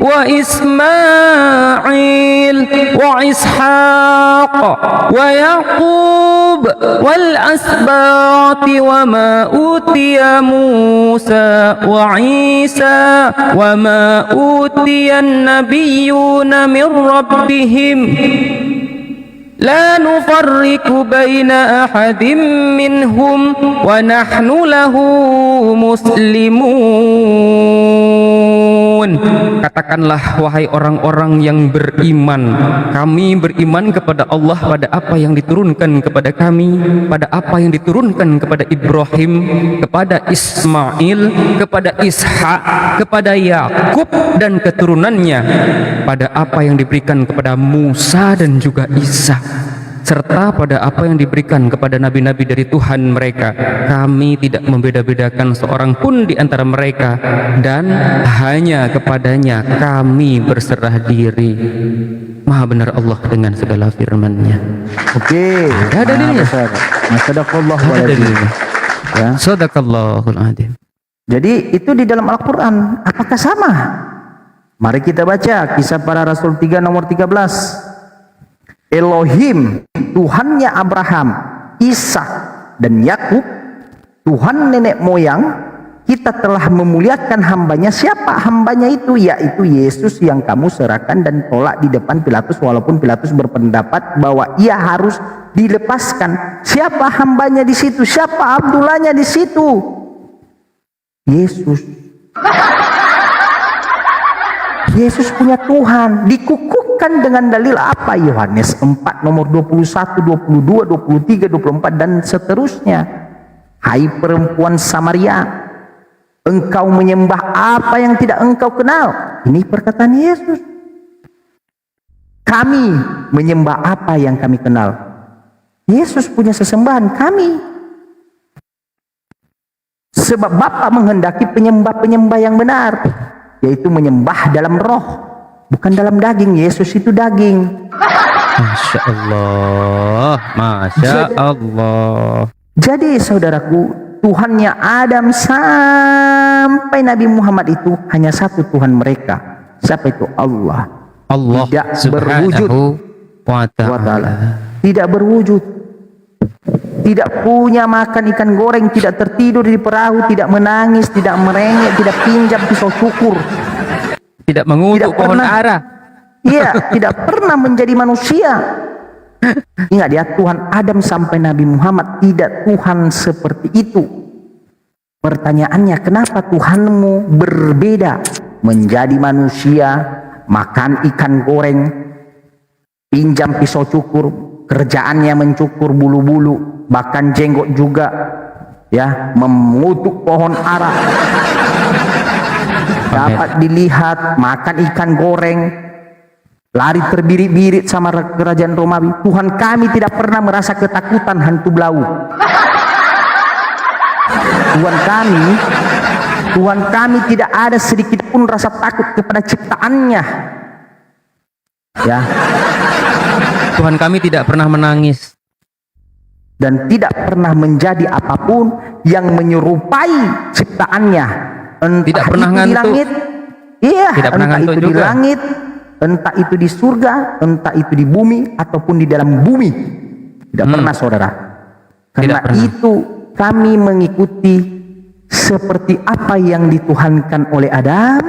wa Ismail wa Ishaq wa Yaqub wal asbati wa ma utiya Musa wa Isa wa ma utiya an-nabiyyuna min rabbihim la nufarriqu baina ahadin minhum wa nahnu lahu muslimun. Katakanlah wahai orang-orang yang beriman, kami beriman kepada Allah pada apa yang diturunkan kepada kami, pada apa yang diturunkan kepada Ibrahim, kepada Ismail, kepada Ishak, kepada Yakub dan keturunannya, pada apa yang diberikan kepada Musa dan juga Isa, serta pada apa yang diberikan kepada nabi-nabi dari Tuhan mereka. Kami tidak membeda-bedakan seorang pun di antara mereka, dan hanya kepadanya kami berserah diri. Maha benar Allah dengan segala firman-Nya.
Oke.
Ada dalilnya.
Masyadaqallahu
Ada dalilnya.
Ya.
Sadaqallahul adzim.
Jadi itu di dalam Al-Quran. Apakah sama? Mari kita baca Kisah Para Rasul 3 nomor 13. Elohim, Tuhannya Abraham, Ishak dan Yakub, Tuhan nenek moyang, kita telah memuliakan hambanya. Siapa hambanya itu? Yaitu Yesus yang kamu serahkan dan tolak di depan Pilatus, walaupun Pilatus berpendapat bahwa ia harus dilepaskan. Siapa hambanya di situ? Siapa Abdullahnya di situ? Yesus. Yesus punya Tuhan. Dikukuhkan dengan dalil apa? Yohanes 4 nomor 21, 22, 23, 24 dan seterusnya. Hai perempuan Samaria, engkau menyembah apa yang tidak engkau kenal? Ini perkataan Yesus. Kami menyembah apa yang kami kenal. Yesus punya sesembahan, kami. Sebab Bapa menghendaki penyembah-penyembah yang benar, yaitu menyembah dalam roh, bukan dalam daging. Yesus itu daging.
Masya Allah, Masya Allah.
Jadi saudaraku, Tuhannya Adam sampai Nabi Muhammad itu hanya satu Tuhan mereka. Siapa itu? Allah.
Allah
Tidak
subhanahu wa ta'ala.
Tidak berwujud. Tidak punya makan ikan goreng, tidak tertidur di perahu, tidak menangis, tidak merengek, tidak pinjam pisau cukur,
Tidak mengutuk pohon ara.
Iya, tidak pernah menjadi manusia. Ingat ya, Tuhan Adam sampai Nabi Muhammad tidak Tuhan seperti itu. Pertanyaannya, kenapa Tuhanmu berbeda? Menjadi manusia, makan ikan goreng, pinjam pisau cukur, kerjaannya mencukur bulu-bulu, bahkan jenggot juga, ya, mengutuk pohon ara. Dapat dilihat makan ikan goreng, lari terbirit-birit sama kerajaan Romawi. Tuhan kami tidak pernah merasa ketakutan hantu belau. Tuhan kami tidak ada sedikit pun rasa takut kepada ciptaannya. Ya.
Tuhan kami tidak pernah menangis
Dan tidak pernah menjadi apapun yang menyerupai ciptaannya. Entah
Tidak pernah
itu di
ngantuk.
langit, iya,
Tidak pernah
entah
ngantuk
itu di
juga.
langit, entah itu di surga, entah itu di bumi ataupun di dalam bumi. Tidak pernah, saudara. Karena
pernah.
itu kami mengikuti seperti apa yang dituhankan oleh Adam,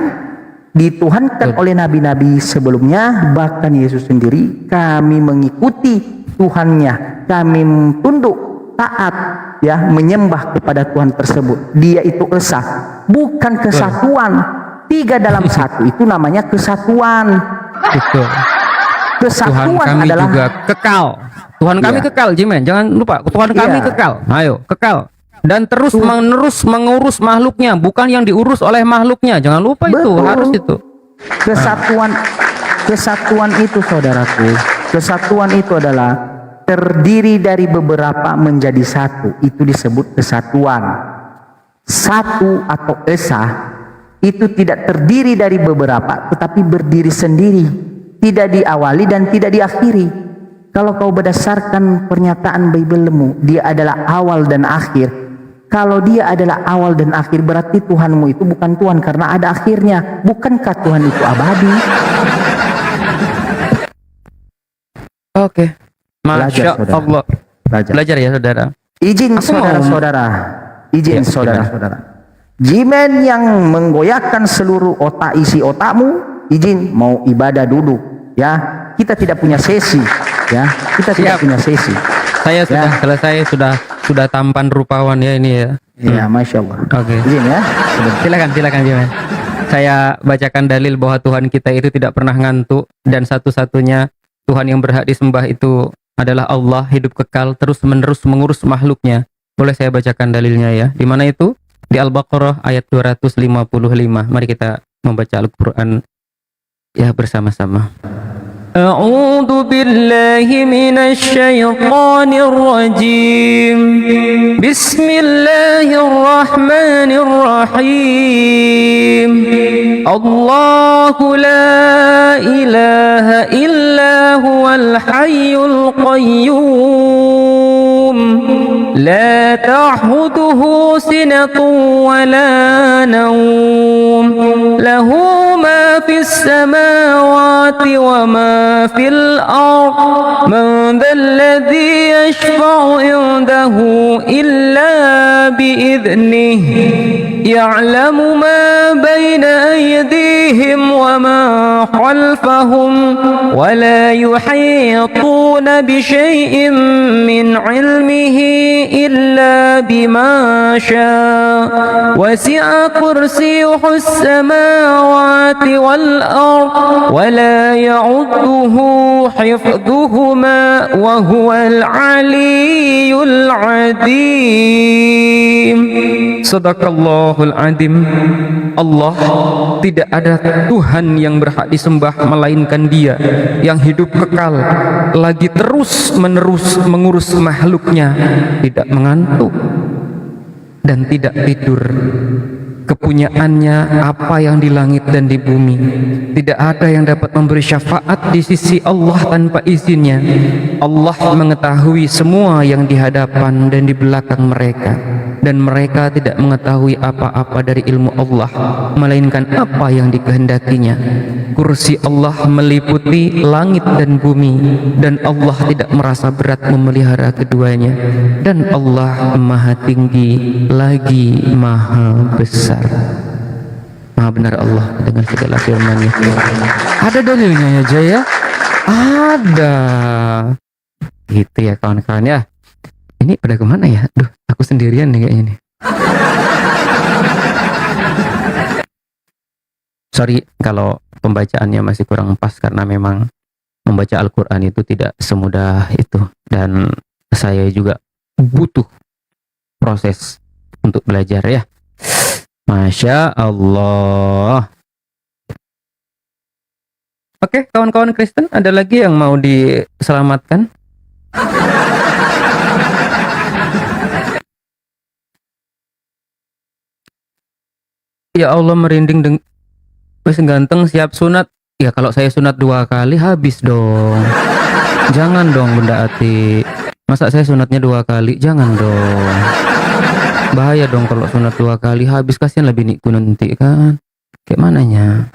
dituhankan oleh nabi-nabi sebelumnya, bahkan Yesus sendiri. Kami mengikuti Tuhannya, kami tunduk, taat, ya, menyembah kepada Tuhan tersebut. Dia itu esa, bukan kesatuan. 3 dalam 1 itu namanya kesatuan.
Betul. Tuhan
Kesatuan
kami
adalah
juga kekal. Tuhan kami
Iya.
kekal, Jimen. Jangan lupa, Tuhan kami
Iya.
kekal. Ayo, kekal. Dan terus menerus mengurus makhluknya, bukan yang diurus oleh makhluknya. Jangan lupa itu,
Betul.
harus itu.
Kesatuan itu, saudaraku, kesatuan itu adalah terdiri dari beberapa menjadi satu. Itu disebut kesatuan. Satu atau esa itu tidak terdiri dari beberapa, tetapi berdiri sendiri, tidak diawali dan tidak diakhiri. Kalau kau berdasarkan pernyataan Biblemu, dia adalah awal dan akhir. Kalau dia adalah awal dan akhir, berarti Tuhanmu itu bukan Tuhan karena ada akhirnya. Bukankah Tuhan itu abadi?
Oke.
Belajar,
Masya
saudara.
Allah. Belajar ya, saudara.
Izin
Aku mau-
saudara-saudara, izin
Ya,
saudara-saudara. Jimen yang menggoyahkan seluruh otak, isi otakmu, izin mau ibadah dulu, ya. Kita tidak punya sesi, ya. Kita tidak
Siap.
punya sesi.
Saya sudah
Ya.
selesai, sudah tampan rupawan ya ini ya.
Ya, masya Allah.
Oke.
Izin ya.
Silakan Jimen. Saya bacakan dalil bahwa Tuhan kita itu tidak pernah ngantuk dan satu-satunya Tuhan yang berhak disembah itu adalah Allah, hidup kekal, terus menerus mengurus makhluknya. Boleh saya bacakan dalilnya ya? Di mana itu? Di Al-Baqarah ayat 255. Mari kita membaca Al-Quran ya bersama-sama. A'udzu billahi minasy syaithanir rajim. Bismillahirrahmanirrahim. Allahu la ilaha illa huwal hayyul qayyum. La ta'khuduhu sinatun wa la nawm lahu ma fis samawati wa ma fil ard man dzalladzi yashfa'u indahu illa bi'idnihi ya'lamu ma baina aydihim wa ma khalfahum wa la yuhituna bi syai'in min 'ilmihi illa bima syaa wasi'a kursiyyuhu as-samawati wal ard wa la ya'udduhu hifdhuhuma wa huwal 'aliyyul 'azim. Sadaqallahul azim. Allah, tidak ada Tuhan yang berhak disembah melainkan Dia yang hidup kekal, lagi terus menerus mengurus makhluknya, tidak mengantuk dan tidak tidur. Kepunyaannya apa yang di langit dan di bumi. Tidak ada yang dapat memberi syafaat di sisi Allah tanpa izinnya. Allah mengetahui semua yang di hadapan dan di belakang mereka, dan mereka tidak mengetahui apa-apa dari ilmu Allah melainkan apa yang dikehendakinya. Kursi Allah meliputi langit dan bumi, dan Allah tidak merasa berat memelihara keduanya, dan Allah maha tinggi lagi maha besar. Maha benar Allah dengan segala firman-Nya. Ada dalilnya ya Jaya? Ada. Gitu ya kawan-kawan ya. Ini pada kemana ya? Duh, aku sendirian nih kayaknya nih. Sorry kalau pembacaannya masih kurang pas, karena memang membaca Al-Quran itu tidak semudah itu, dan saya juga butuh proses untuk belajar ya. Masya Allah. Oke, kawan-kawan Kristen, ada lagi yang mau diselamatkan? Ya Allah, merinding wes ganteng siap sunat. Ya kalau saya sunat 2 kali habis dong. Jangan dong Bunda Ati. Masa saya sunatnya 2 kali? Jangan dong. Bahaya dong kalau sunat 2 kali habis, kasihan lebih nikku nanti kan. Kayak mananya?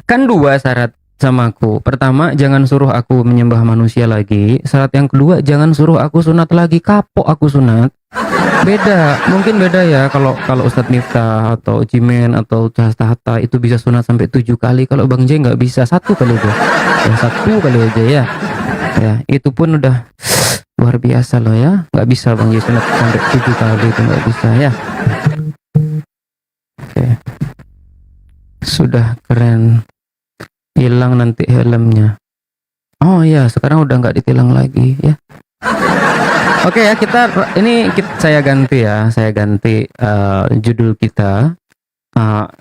Kan 2 syarat sama aku. Pertama, jangan suruh aku menyembah manusia lagi. Syarat yang kedua, jangan suruh aku sunat lagi. Kapok aku sunat. Beda, mungkin beda ya. Kalau Ustadz Miftah atau Jimen atau Tahta itu bisa sunat sampai 7 kali. Kalau Bang J nggak bisa, 1 kali aja. Ya, 1 kali aja ya. Ya, itu pun udah luar biasa loh ya. Nggak bisa Bang J sunat sampai 7 kali, itu nggak bisa ya. Oke. Sudah keren. Hilang nanti helmnya. Oh ya, sekarang udah nggak ditilang lagi ya. Oke ya, saya ganti judul kita.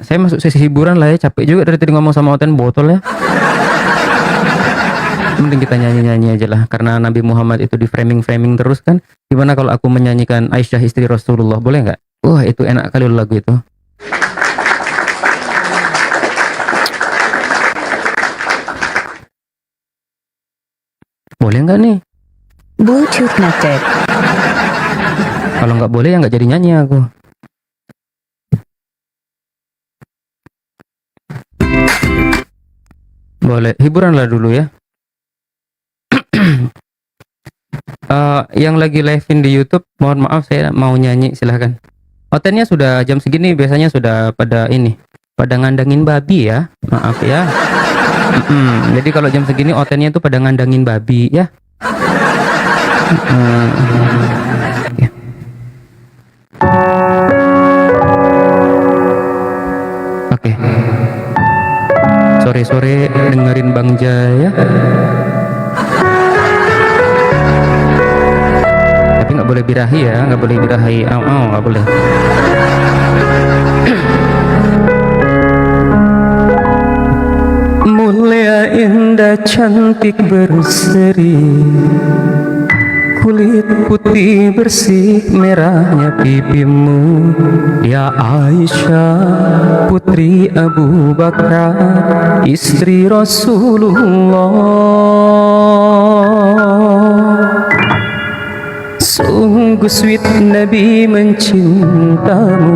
Saya masuk sesi hiburan lah ya, capek juga dari tadi ngomong sama Oten botol ya. Mending kita nyanyi-nyanyi aja lah, karena Nabi Muhammad itu di framing terus kan. Gimana kalau aku menyanyikan Aisyah istri Rasulullah, boleh nggak? Wah, itu enak kali lagu itu. Boleh nggak nih?
Bluetooth connected.
Kalau nggak boleh ya nggak jadi nyanyi aku. Boleh, hiburan lah dulu ya. Yang lagi live-in di YouTube, mohon maaf saya mau nyanyi, silahkan. Otennya sudah jam segini biasanya sudah pada ngandangin babi ya. Maaf ya. Jadi kalau jam segini otennya itu pada ngandangin babi ya. Ya. Oke. Sore-sore dengerin Bang Jaya. Tapi nggak boleh birahi ya, nggak boleh birahi. Nggak boleh. Mulia, indah, cantik, berseri, kulit putih bersih, merahnya pipimu, ya Aisyah, putri Abu Bakar, istri Rasulullah. Sungguh sweet Nabi mencintamu.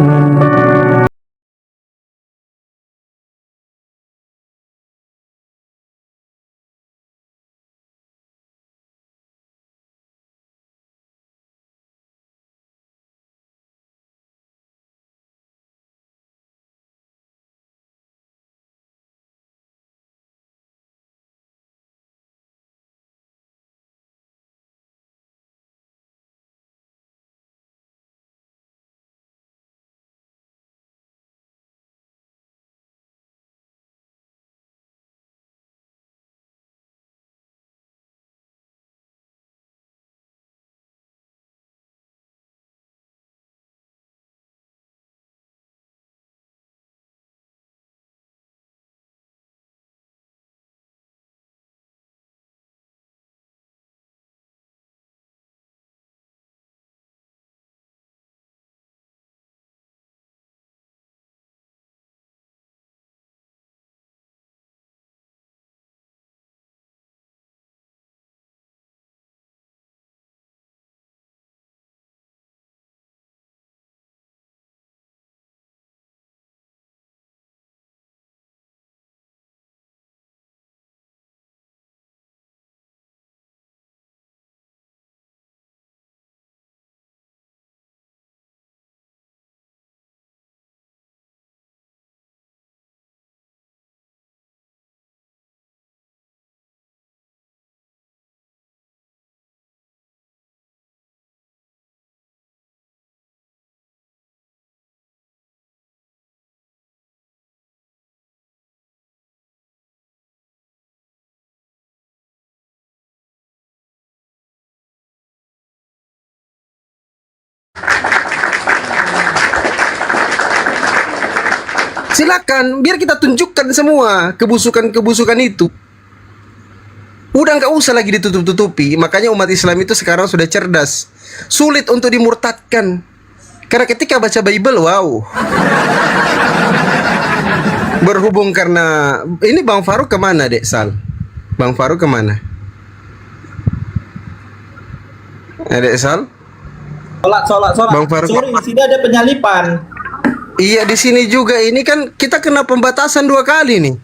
Silakan, biar kita tunjukkan semua kebusukan-kebusukan itu. Udah nggak usah lagi ditutup-tutupi. Makanya umat Islam itu sekarang sudah cerdas. Sulit untuk dimurtadkan. Karena ketika baca Bible, wow. Berhubung karena ini Bang Faruk kemana, Dek Sal? Bang Faruk kemana? Dek Sal?
Sholat.
Bang Faruk.
Sorry, di sini ada penyalipan.
Iya, di sini juga. Ini kan kita kena pembatasan 2 kali nih.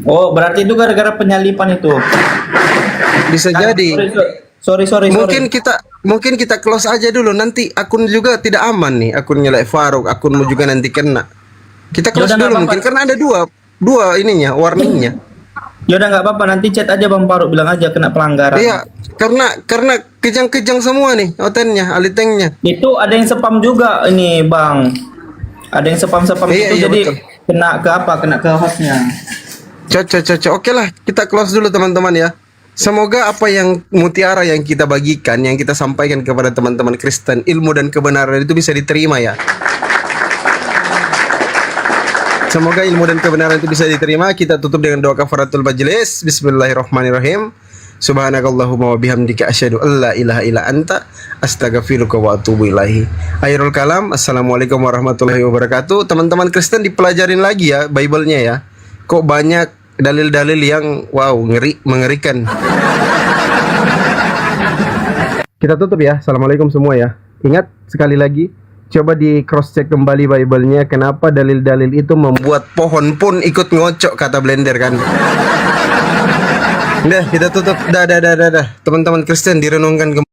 Oh, berarti itu gara-gara penyalipan itu.
Bisa jadi.
Sorry.
Mungkin kita close aja dulu. Nanti akun juga tidak aman nih. Akunnya like Faruk, akunmu juga nanti kena. Kita close
Yaudah,
dulu mungkin karena ada dua ininya, warningnya.
Yaudah nggak apa-apa, nanti chat aja Bang Faruk, bilang aja kena pelanggaran.
Iya, karena kejang-kejang semua nih otennya, alitengnya.
Itu ada yang spam juga ini Bang. Ada yang spam
Iya,
itu,
iya,
jadi
betul.
kena ke hostnya.
Cocok. Oke lah, kita close dulu teman-teman ya. Semoga apa yang mutiara yang kita bagikan, yang kita sampaikan kepada teman-teman Kristen, ilmu dan kebenaran itu bisa diterima ya. Semoga ilmu dan kebenaran itu bisa diterima. Kita tutup dengan doa kafaratul majlis. Bismillahirrahmanirrahim. Subhanakallahumma wa bihamdika asyhadu an la ilaha illa anta astaghfiruka wa atubu ilaihi. Akhirul kalam. Assalamualaikum warahmatullahi wabarakatuh. Teman-teman Kristen dipelajarin lagi ya Bible-nya ya. Kok banyak dalil-dalil yang wow, mengerikan. Kita tutup ya. Assalamualaikum semua ya. Ingat sekali lagi, coba di cross check kembali Bible-nya, kenapa dalil-dalil itu membuat pohon pun ikut ngocok, kata Blender kan. Udah, kita tutup. Dah. Teman-teman Kristen direnungkan kembali.